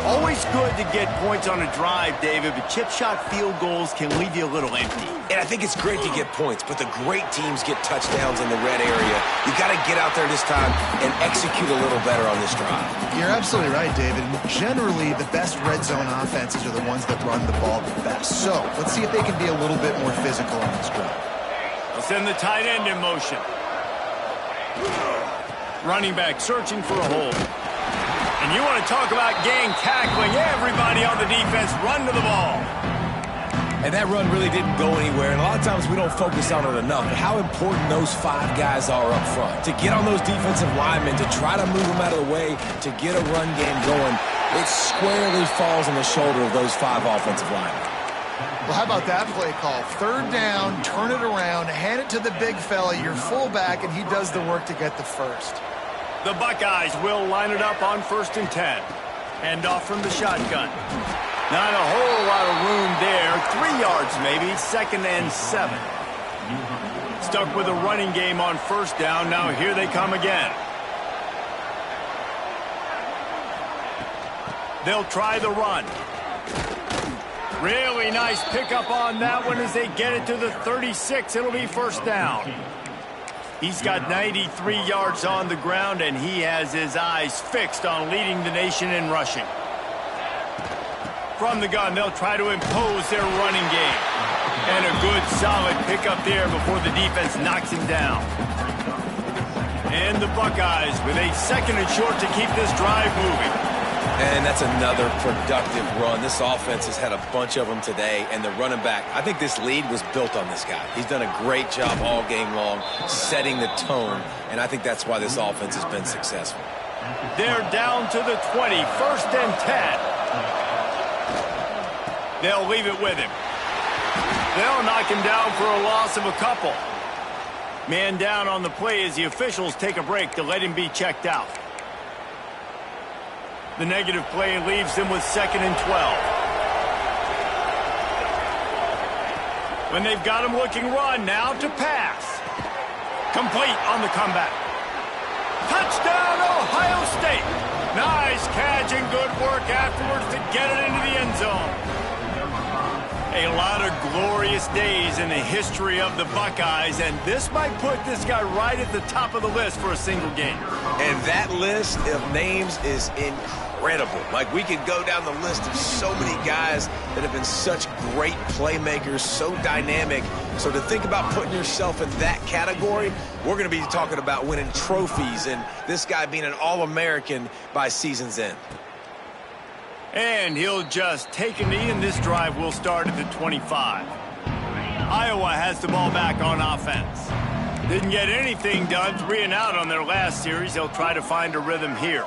Always good to get points on a drive, David, but chip shot field goals can leave you a little empty. And I think it's great to get points, but the great teams get touchdowns in the red area. You got to get out there this time and execute a little better on this drive. You're absolutely right, David. Generally, the best red zone offenses are the ones that run the ball the best. So let's see if they can be a little bit more physical on this drive. They'll send the tight end in motion. Running back searching for a hole. And you want to talk about gang tackling. Everybody on the defense run to the ball. And that run really didn't go anywhere. And a lot of times we don't focus on it enough. But how important those 5 guys are up front. To get on those defensive linemen, to try to move them out of the way, to get a run game going, it squarely falls on the shoulder of those 5 offensive linemen. Well, how about that play call? Third down, turn it around, hand it to the big fella, your fullback, and he does the work to get the first. The Buckeyes will line it up on 1st and 10. Hand off from the shotgun. Not a whole lot of room there. 3 yards maybe. 2nd and 7. Stuck with a running game on 1st down. Now here they come again. They'll try the run. Really nice pickup on that one as they get it to the 36. It'll be 1st down. He's got 93 yards on the ground, and he has his eyes fixed on leading the nation in rushing. From the gun, they'll try to impose their running game. And a good, solid pickup there before the defense knocks him down. And the Buckeyes with a 2nd and short to keep this drive moving. And that's another productive run. This offense has had a bunch of them today, and the running back, I think this lead was built on this guy. He's done a great job all game long setting the tone, and I think that's why this offense has been successful. They're down to the 20, 1st and 10. They'll leave it with him. They'll knock him down for a loss of a couple. Man down on the play as the officials take a break to let him be checked out. The negative play leaves them with 2nd and 12. When they've got him looking run, now to pass. Complete on the comeback. Touchdown, Ohio State. Nice catch and good work afterwards to get it into the end zone. A lot of glorious days in the history of the Buckeyes, and this might put this guy right at the top of the list for a single game. And that list of names is incredible. Like, we could go down the list of so many guys that have been such great playmakers, so dynamic. So to think about putting yourself in that category, we're going to be talking about winning trophies and this guy being an All-American by season's end. And he'll just take a knee, and this drive will start at the 25. Iowa has the ball back on offense. Didn't get anything done, 3 and out on their last series. They'll try to find a rhythm here.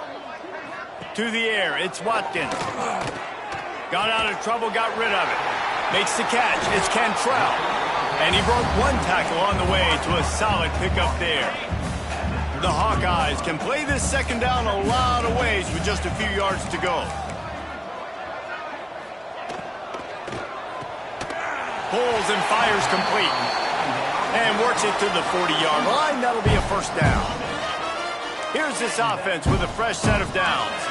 To the air, it's Watkins. Got out of trouble, got rid of it. Makes the catch, it's Cantrell. And he broke 1 tackle on the way to a solid pickup there. The Hawkeyes can play this 2nd down a lot of ways with just a few yards to go. Pulls and fires complete. And works it to the 40-yard line. That'll be a 1st down. Here's this offense with a fresh set of downs.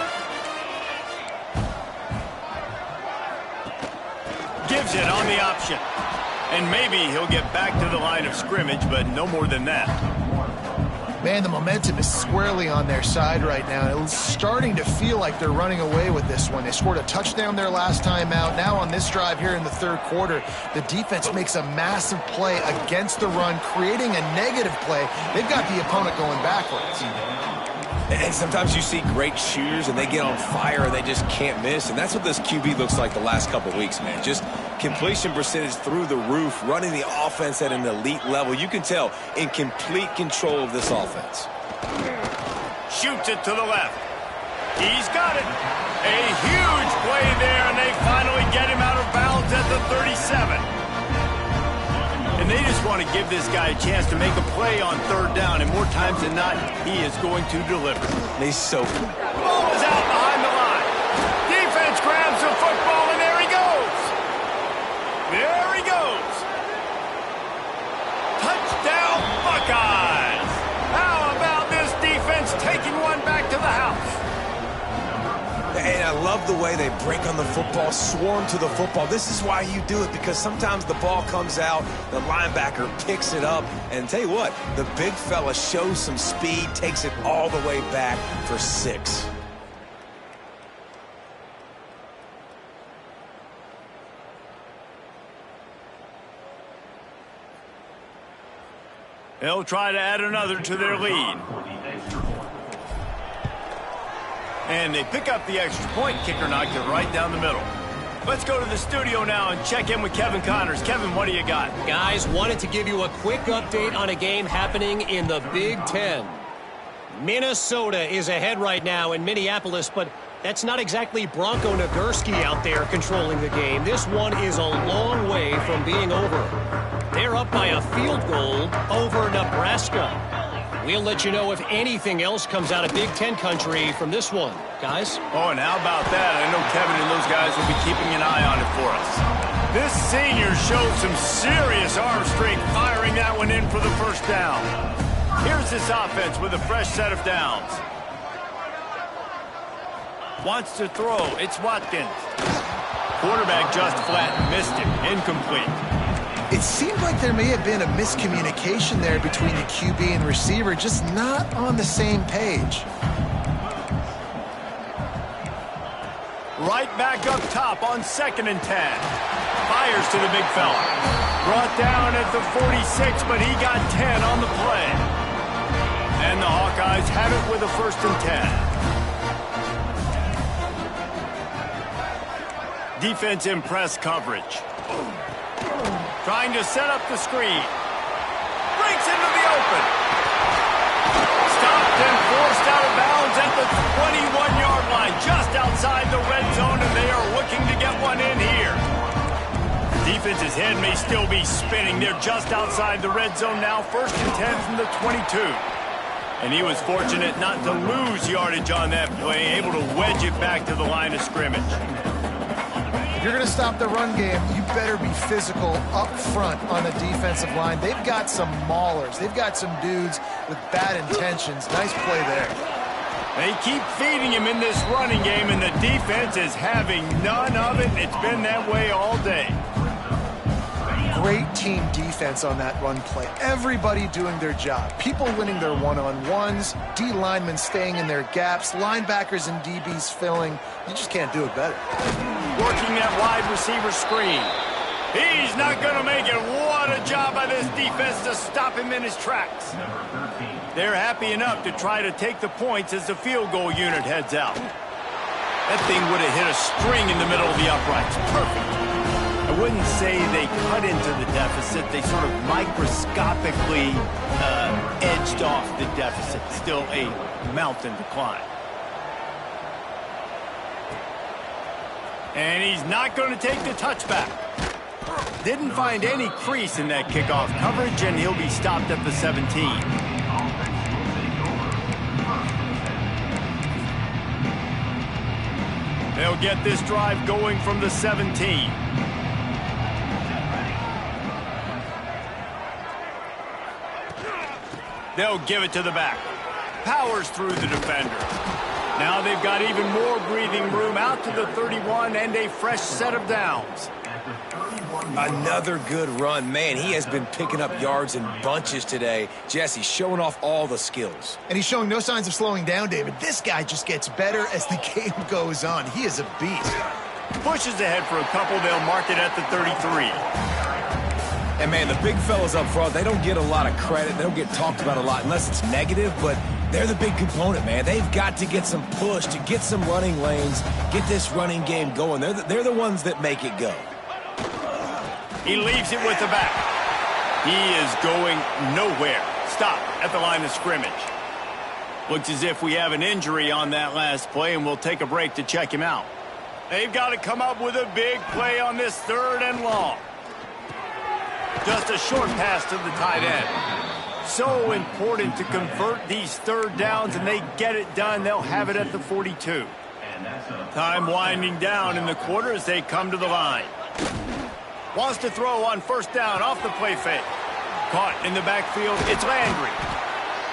Gives it on the option. And maybe he'll get back to the line of scrimmage, but no more than that. Man, the momentum is squarely on their side right now. It's starting to feel like they're running away with this one. They scored a touchdown their last time out. Now on this drive here in the 3rd quarter, the defense makes a massive play against the run, creating a negative play. They've got the opponent going backwards. And sometimes you see great shooters and they get on fire and they just can't miss. And that's what this QB looks like the last couple weeks, man. Just completion percentage through the roof, running the offense at an elite level. You can tell in complete control of this offense. Shoots it to the left. He's got it. A huge play there, and they finally get him out of bounds at the 37. And they just want to give this guy a chance to make a play on 3rd down, and more times than not, he is going to deliver. He's so The ball is out behind the line. Defense grabs the football, and there he goes. There he goes. Touchdown, Buckeyes. How about this defense taking one back to the house? And I love the way they break on the football, swarm to the football. This is why you do it, because sometimes the ball comes out, the linebacker picks it up, and tell you what, the big fella shows some speed, takes it all the way back for 6. They'll try to add another to their lead. And they pick up the extra point. Kicker knocked it right down the middle. Let's go to the studio now and check in with Kevin Connors. Kevin, what do you got? Guys, wanted to give you a quick update on a game happening in the Big Ten. Minnesota is ahead right now in Minneapolis, but that's not exactly Bronco Nagurski out there controlling the game. This one is a long way from being over. They're up by a field goal over Nebraska. We'll let you know if anything else comes out of Big Ten country from this one, guys. Oh, and how about that? I know Kevin and those guys will be keeping an eye on it for us. This senior showed some serious arm strength firing that one in for the 1st down. Here's this offense with a fresh set of downs. Wants to throw. It's Watkins. Quarterback just flat missed him. Incomplete. It seemed like there may have been a miscommunication there between the QB and receiver, just not on the same page. Right back up top on 2nd and 10. Fires to the big fella. Brought down at the 46, but he got 10 on the play. And the Hawkeyes have it with a 1st and 10. Defense in press coverage. Trying to set up the screen. Breaks into the open. Stopped and forced out of bounds at the 21-yard line, just outside the red zone, and they are looking to get one in here. Defense's head may still be spinning. They're just outside the red zone now, 1st and 10 from the 22. And he was fortunate not to lose yardage on that play, able to wedge it back to the line of scrimmage. If you're going to stop the run game, you better be physical up front on the defensive line. They've got some maulers. They've got some dudes with bad intentions. Nice play there. They keep feeding him in this running game, and the defense is having none of it. It's been that way all day. Great team defense on that run play. Everybody doing their job. People winning their one-on-ones, D linemen staying in their gaps, linebackers and DBs filling. You just can't do it better. Working that wide receiver screen. He's not going to make it. What a job by this defense to stop him in his tracks. They're happy enough to try to take the points as the field goal unit heads out. That thing would have hit a string in the middle of the uprights. Perfect. I wouldn't say they cut into the deficit. They sort of microscopically edged off the deficit. Still a mountain to climb. And he's not going to take the touchback. Didn't find any crease in that kickoff coverage, and he'll be stopped at the 17. They'll get this drive going from the 17. They'll give it to the back. Powers through the defender. Now they've got even more breathing room out to the 31 and a fresh set of downs. Another good run. Man, he has been picking up yards in bunches today. Jesse showing off all the skills. And he's showing no signs of slowing down, David. This guy just gets better as the game goes on. He is a beast. Pushes ahead for a couple. They'll mark it at the 33. And, man, the big fellas up front, they don't get a lot of credit. They don't get talked about a lot unless it's negative, but they're the big component, man. They've got to get some push, to get some running lanes, get this running game going. They're the ones that make it go. He leaves it with the back. He is going nowhere. Stop at the line of scrimmage. Looks as if we have an injury on that last play, and we'll take a break to check him out. They've got to come up with a big play on this 3rd and long. Just a short pass to the tight end. So important to convert these 3rd downs, and they get it done. They'll have it at the 42. Time winding down in the quarter as they come to the line. Wants to throw on 1st down off the play fake. Caught in the backfield, it's Landry.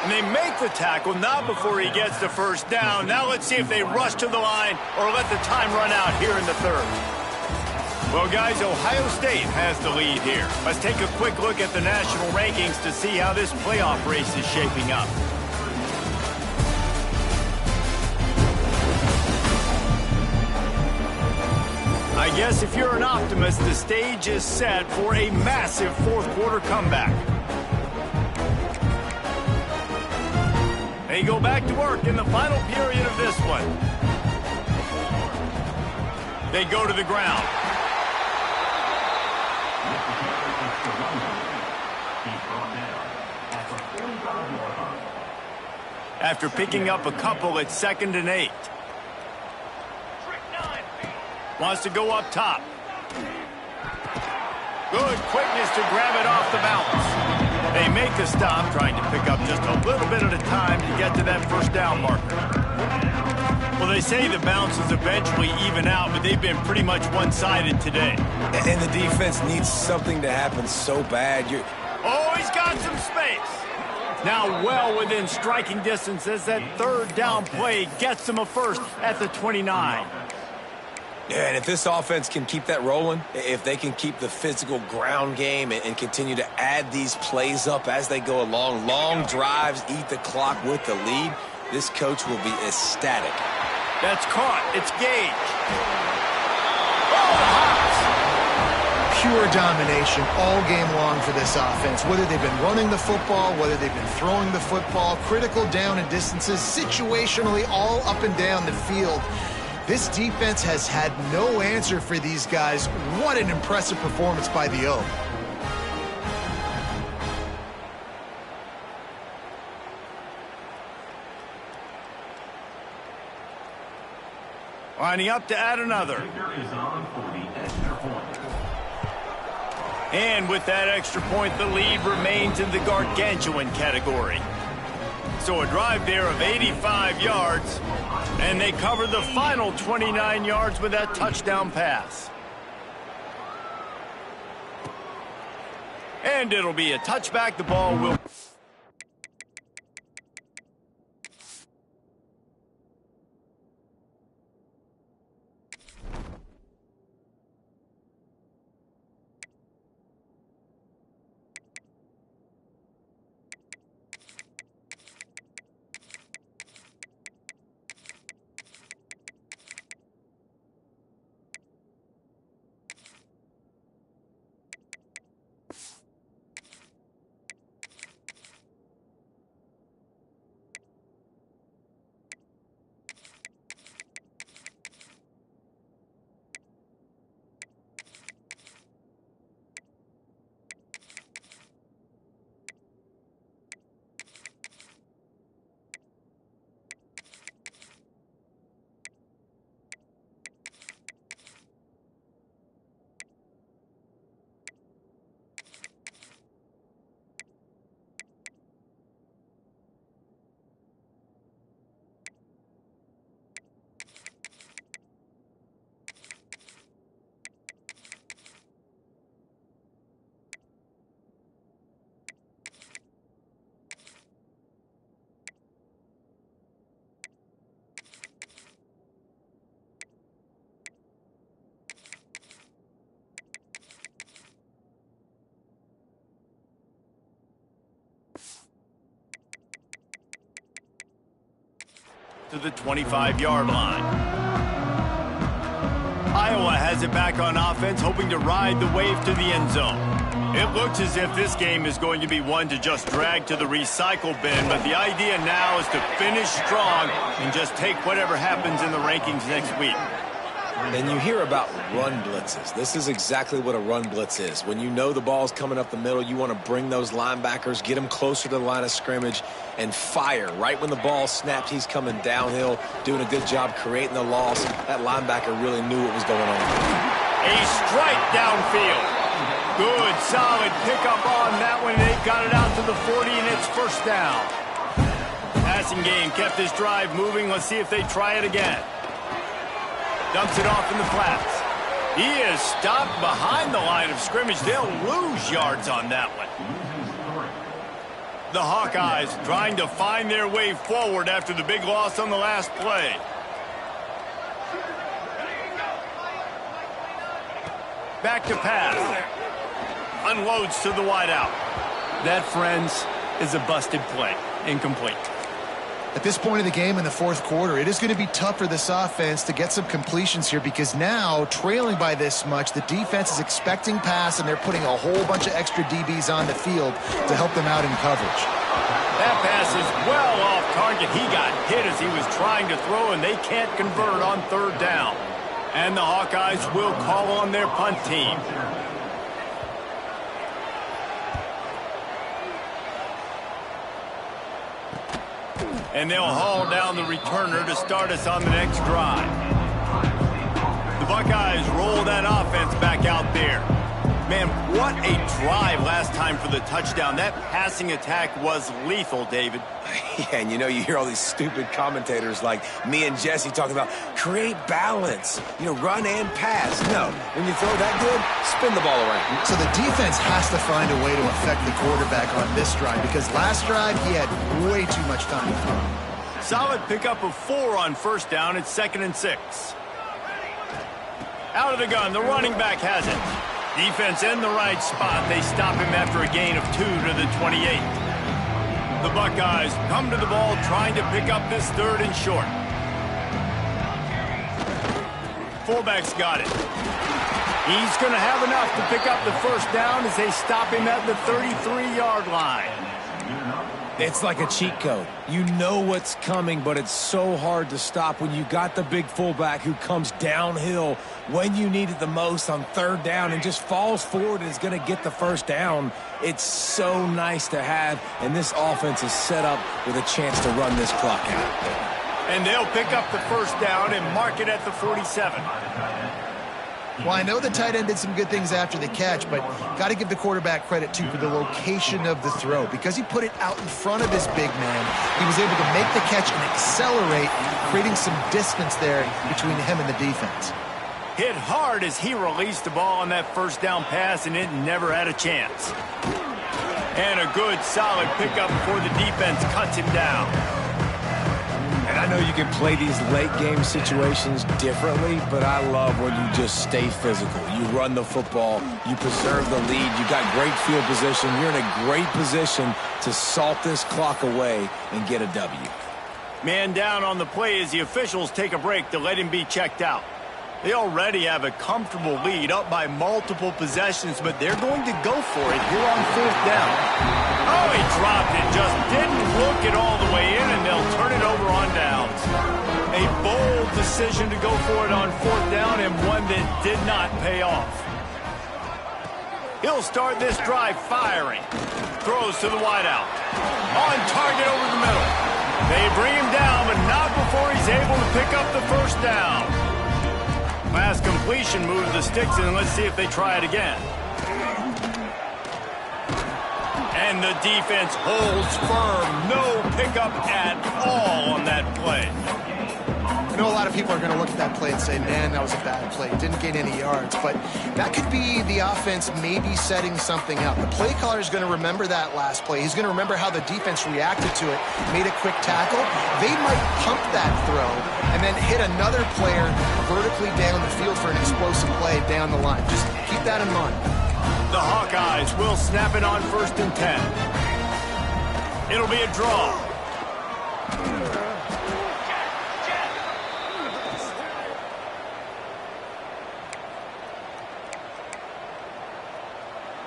And they make the tackle, not before he gets the 1st down. Now let's see if they rush to the line or let the time run out here in the 3rd. Well, guys, Ohio State has the lead here. Let's take a quick look at the national rankings to see how this playoff race is shaping up. I guess if you're an optimist, the stage is set for a massive 4th quarter comeback. They go back to work in the final period of this one. They go to the ground. After picking up a couple at 2nd and 8. Wants to go up top. Good quickness to grab it off the bounce. They make the stop, trying to pick up just a little bit at a time to get to that 1st down marker. Well, they say the bounces eventually even out, but they've been pretty much one-sided today. And the defense needs something to happen so bad. Oh, he's got some space. Now well within striking distance as that 3rd down play gets them a 1st at the 29. Yeah, and if this offense can keep that rolling, if they can keep the physical ground game and continue to add these plays up as they go along, long drives, eat the clock with the lead, this coach will be ecstatic. That's caught. It's Gage. Oh, pure domination all game long for this offense. Whether they've been running the football, whether they've been throwing the football, critical down and distances, situationally all up and down the field. This defense has had no answer for these guys. What an impressive performance by the O. Lining up to add another. And with that extra point, the lead remains in the gargantuan category. So a drive there of 85 yards, and they cover the final 29 yards with that touchdown pass. And it'll be a touchback. The ball will... to the 25-yard line. Iowa has it back on offense, hoping to ride the wave to the end zone. It looks as if this game is going to be one to just drag to the recycle bin, but the idea now is to finish strong and just take whatever happens in the rankings next week. And you hear about run blitzes. This is exactly what a run blitz is. When you know the ball's coming up the middle, you want to bring those linebackers, get them closer to the line of scrimmage, and fire. Right when the ball snapped, he's coming downhill, doing a good job creating the loss. That linebacker really knew what was going on. A strike downfield. Good, solid pickup on that one. They got it out to the 40, and it's first down. Passing game kept this drive moving. Let's see if they try it again. Dumps it off in the flats. He is stopped behind the line of scrimmage. They'll lose yards on that one. The Hawkeyes trying to find their way forward after the big loss on the last play. Back to pass. Unloads to the wideout. That, friends, is a busted play. Incomplete. At this point of the game in the fourth quarter, it is going to be tough for this offense to get some completions here because now, trailing by this much, the defense is expecting pass, and they're putting a whole bunch of extra DBs on the field to help them out in coverage. That pass is well off target. He got hit as he was trying to throw, and they can't convert on third down. And the Hawkeyes will call on their punt team. And they'll haul down the returner to start us on the next drive. The Buckeyes roll that offense back out there. Man, what a drive last time for the touchdown. That passing attack was lethal, David. Yeah, and you hear all these stupid commentators like me and Jesse talking about create balance, run and pass. No, when you throw that good, spin the ball around. So the defense has to find a way to affect the quarterback on this drive because last drive he had way too much time to throw. Solid pickup of 4 on first down. It's 2nd and 6. Out of the gun, the running back has it. Defense in the right spot. They stop him after a gain of 2 to the 28. The Buckeyes come to the ball trying to pick up this 3rd and short. Fullback's got it. He's going to have enough to pick up the 1st down as they stop him at the 33-yard line. It's like a cheat code. You know what's coming, but it's so hard to stop when you got the big fullback who comes downhill when you need it the most on 3rd down and just falls forward and is going to get the 1st down. It's so nice to have, and this offense is set up with a chance to run this clock out. And they'll pick up the 1st down and mark it at the 47. Well, I know the tight end did some good things after the catch, but got to give the quarterback credit, too, for the location of the throw. Because he put it out in front of his big man, he was able to make the catch and accelerate, creating some distance there between him and the defense. Hit hard as he released the ball on that 1st down pass, and it never had a chance. And a good, solid pickup before the defense cuts him down. And I know you can play these late-game situations differently, but I love when you just stay physical. You run the football, you preserve the lead, you got great field position, you're in a great position to salt this clock away and get a W. Man down on the play as the officials take a break to let him be checked out. They already have a comfortable lead up by multiple possessions, but they're going to go for it here on 4th down. Oh, he dropped it, just didn't look it all the way in, and they'll turn it over on downs. A bold decision to go for it on 4th down, and one that did not pay off. He'll start this drive firing. Throws to the wideout. On target over the middle. They bring him down, but not before he's able to pick up the 1st down. Last completion moves the sticks, and let's see if they try it again. And the defense holds firm. No pickup at all on that play. I know a lot of people are going to look at that play and say, man, that was a bad play. Didn't gain any yards. But that could be the offense maybe setting something up. The play caller is going to remember that last play. He's going to remember how the defense reacted to it, made a quick tackle. They might pump that throw and then hit another player vertically down the field for an explosive play down the line. Just keep that in mind. The Hawkeyes will snap it on 1st and 10. It'll be a draw.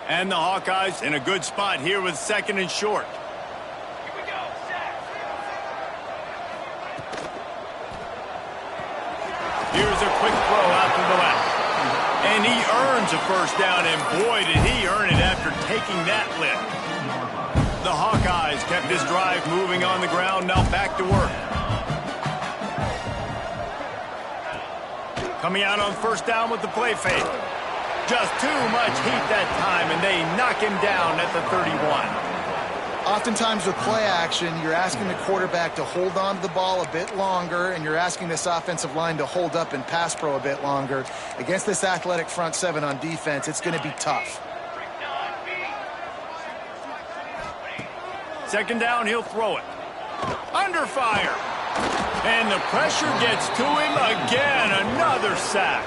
And the Hawkeyes in a good spot here with 2nd and short. Here we go. Here's a quick throw out to the left. And he earns a 1st down, and boy, did he earn it after taking that lift. The Hawkeyes kept this drive moving on the ground, now back to work. Coming out on 1st down with the play fake. Just too much heat that time, and they knock him down at the 31. Oftentimes with play action, you're asking the quarterback to hold on to the ball a bit longer, and you're asking this offensive line to hold up and pass pro a bit longer. Against this athletic front 7 on defense, it's going to be tough. 2nd down, he'll throw it. Under fire. And the pressure gets to him again. Another sack.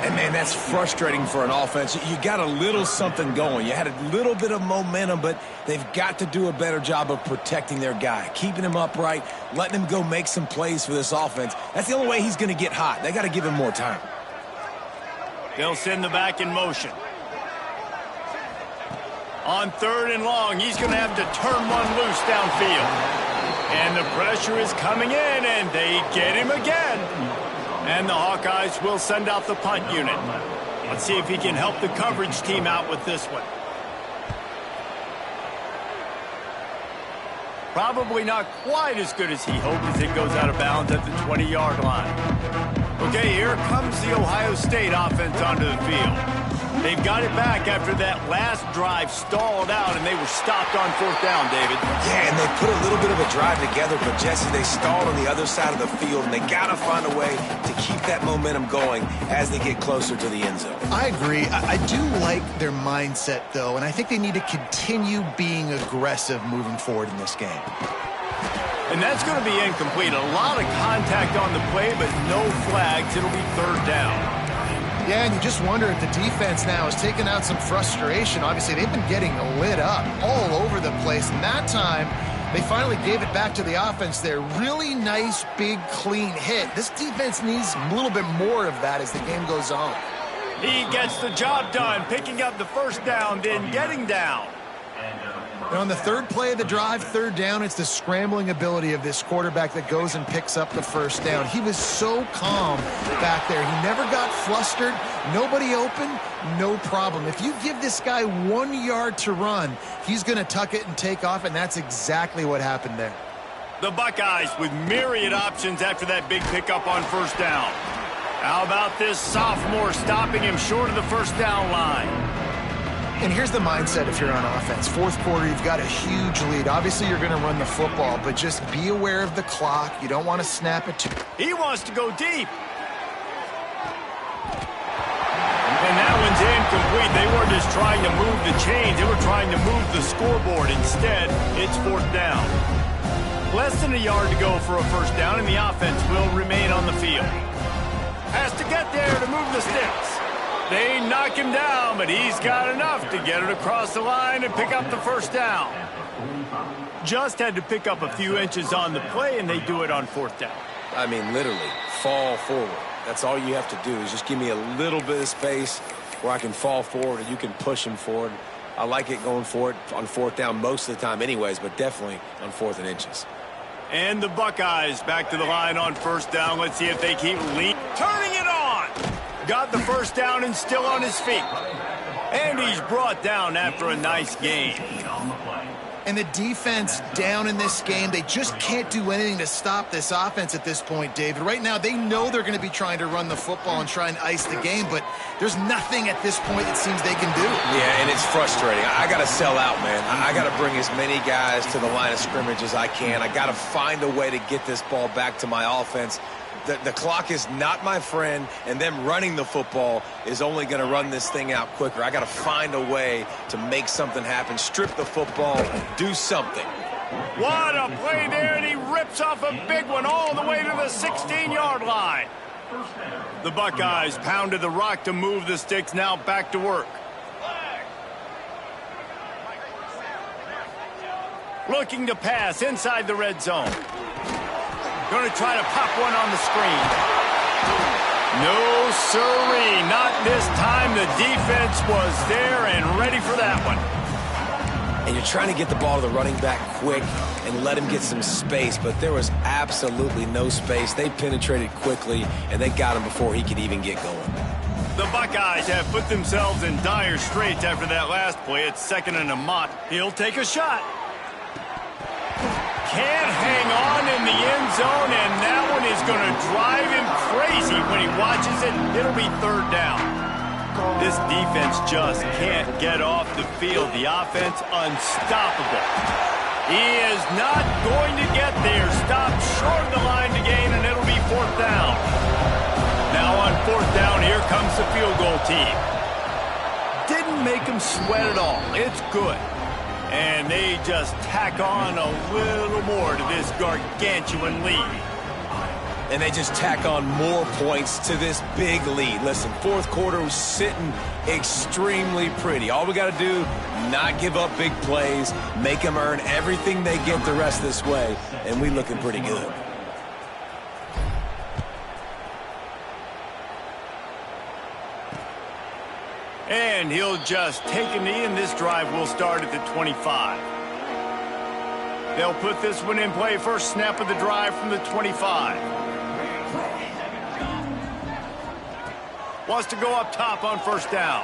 And, man, that's frustrating for an offense. You got a little something going. You had a little bit of momentum, but they've got to do a better job of protecting their guy, keeping him upright, letting him go make some plays for this offense. That's the only way he's going to get hot. They got to give him more time. They'll send the back in motion. On 3rd and long, he's going to have to turn one loose downfield. And the pressure is coming in, and they get him again. And the Hawkeyes will send out the punt unit. Let's see if he can help the coverage team out with this one. Probably not quite as good as he hoped as it goes out of bounds at the 20-yard line. Okay, here comes the Ohio State offense onto the field. They've got it back after that last drive stalled out, and they were stopped on 4th down, David. Yeah, and they put a little bit of a drive together, but Jesse, they stalled on the other side of the field, and they got to find a way to keep that momentum going as they get closer to the end zone. I agree. I do like their mindset, though, and I think they need to continue being aggressive moving forward in this game. And that's going to be incomplete. A lot of contact on the play, but no flags. It'll be third down. Yeah, and you just wonder if the defense now has taken out some frustration. Obviously, they've been getting lit up all over the place. And that time, they finally gave it back to the offense there. Really nice, big, clean hit. This defense needs a little bit more of that as the game goes on. He gets the job done, picking up the first down, then getting down. And on the third play of the drive, third down, it's the scrambling ability of this quarterback that goes and picks up the first down. He was so calm back there. He never got flustered. Nobody open, no problem. If you give this guy 1 yard to run, he's going to tuck it and take off, and that's exactly what happened there. The Buckeyes with myriad options after that big pickup on first down. How about this sophomore stopping him short of the first down line? And here's the mindset if you're on offense. Fourth quarter, you've got a huge lead. Obviously, you're going to run the football, but just be aware of the clock. You don't want to snap it. He wants to go deep. And that one's incomplete. They weren't just trying to move the chains. They were trying to move the scoreboard. Instead, it's fourth down. Less than a yard to go for a first down, and the offense will remain on the field. Has to get there to move the sticks. They knock him down, but he's got enough to get it across the line and pick up the first down. Just had to pick up a few inches on the play, and they do it on fourth down. I mean, literally, fall forward. That's all you have to do is just give me a little bit of space where I can fall forward and you can push him forward. I like it going for it on fourth down most of the time anyways, but definitely on fourth and inches. And the Buckeyes back to the line on first down. Let's see if they keep leading. Turning it on. Got the first down and still on his feet. And he's brought down after a nice gain. And the defense down in this game, they just can't do anything to stop this offense at this point, David. Right now, they know they're going to be trying to run the football and try and ice the game, but there's nothing at this point it seems they can do. Yeah, and it's frustrating. I got to sell out, man. I got to bring as many guys to the line of scrimmage as I can. I got to find a way to get this ball back to my offense. The clock is not my friend, and them running the football is only going to run this thing out quicker. I got to find a way to make something happen, strip the football, do something. What a play there, and he rips off a big one all the way to the 16-yard line. The Buckeyes pounded the rock to move the sticks, now back to work. Looking to pass inside the red zone. Going to try to pop one on the screen. No, sirree, not this time. The defense was there and ready for that one. And you're trying to get the ball to the running back quick and let him get some space, but there was absolutely no space. They penetrated quickly, and they got him before he could even get going. The Buckeyes have put themselves in dire straits after that last play. It's second and a mott. He'll take a shot. Can't hang on in the end zone, and that one is going to drive him crazy when he watches it. It'll be third down. This defense just can't get off the field. The offense unstoppable. He is not going to get there. Stopped short of the line to gain, and it'll be fourth down. Now on fourth down, here comes the field goal team. Didn't make him sweat at all. It's good. And they just tack on a little more to this gargantuan lead. And they just tack on more points to this big lead. Listen, fourth quarter was sitting extremely pretty. All we got to do, not give up big plays, make them earn everything they get the rest of this way, and we looking pretty good. And he'll just take a knee, and this drive will start at the 25. They'll put this one in play. First snap of the drive from the 25. Wants to go up top on first down.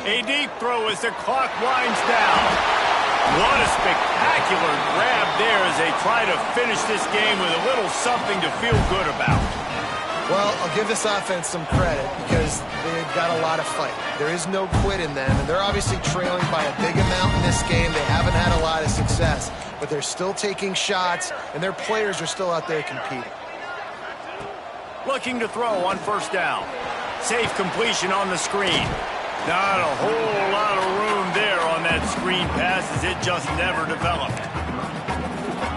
A deep throw as the clock winds down. What a spectacular grab there as they try to finish this game with a little something to feel good about. Well, I'll give this offense some credit because they've got a lot of fight. There is no quit in them, and they're obviously trailing by a big amount in this game. They haven't had a lot of success, but they're still taking shots, and their players are still out there competing. Looking to throw on first down. Safe completion on the screen. Not a whole lot of room there on that screen pass as it just never developed.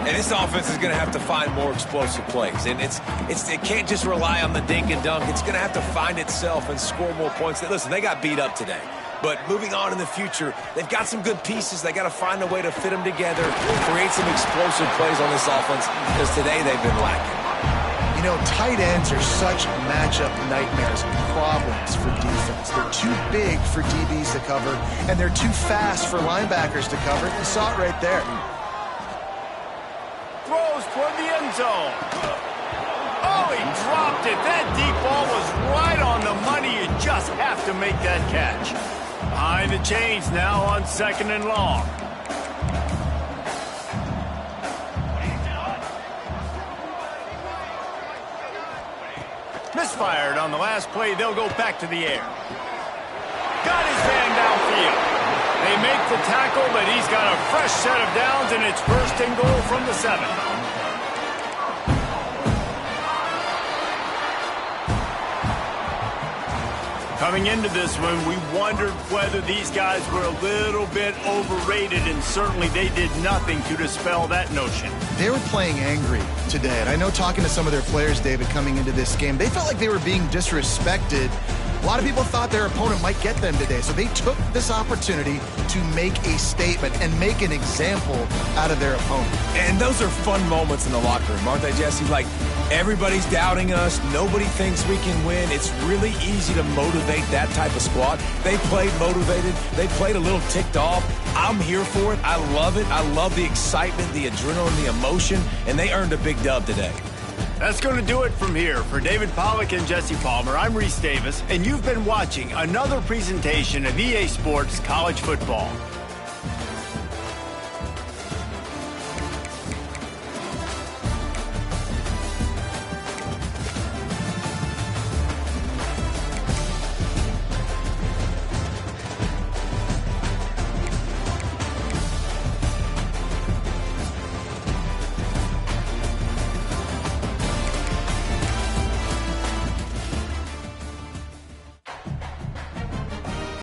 And this offense is going to have to find more explosive plays. And it can't just rely on the dink and dunk. It's going to have to find itself and score more points. Listen, they got beat up today. But moving on in the future, they've got some good pieces. They got to find a way to fit them together, create some explosive plays on this offense, because today they've been lacking. You know, tight ends are such matchup nightmares and problems for defense. They're too big for DBs to cover, and they're too fast for linebackers to cover. You saw it right there. Throws toward the end zone. Oh, he dropped it. That deep ball was right on the money. You just have to make that catch. Behind the chains now on 2nd and long. Misfired on the last play. They'll go back to the air. Got his man downfield. They make the tackle, but he's got a fresh set of downs, and it's 1st and goal from the 7. Coming into this one, we wondered whether these guys were a little bit overrated, and certainly they did nothing to dispel that notion. They were playing angry today, and I know talking to some of their players, David, coming into this game, they felt like they were being disrespected. A lot of people thought their opponent might get them today, so they took this opportunity to make a statement and make an example out of their opponent. And those are fun moments in the locker room, aren't they, Jesse? Like, everybody's doubting us. Nobody thinks we can win. It's really easy to motivate that type of squad. They played motivated. They played a little ticked off. I'm here for it. I love it. I love the excitement, the adrenaline, the emotion, and they earned a big dub today. That's going to do it from here. For David Pollack and Jesse Palmer, I'm Reese Davis, and you've been watching another presentation of EA Sports College Football.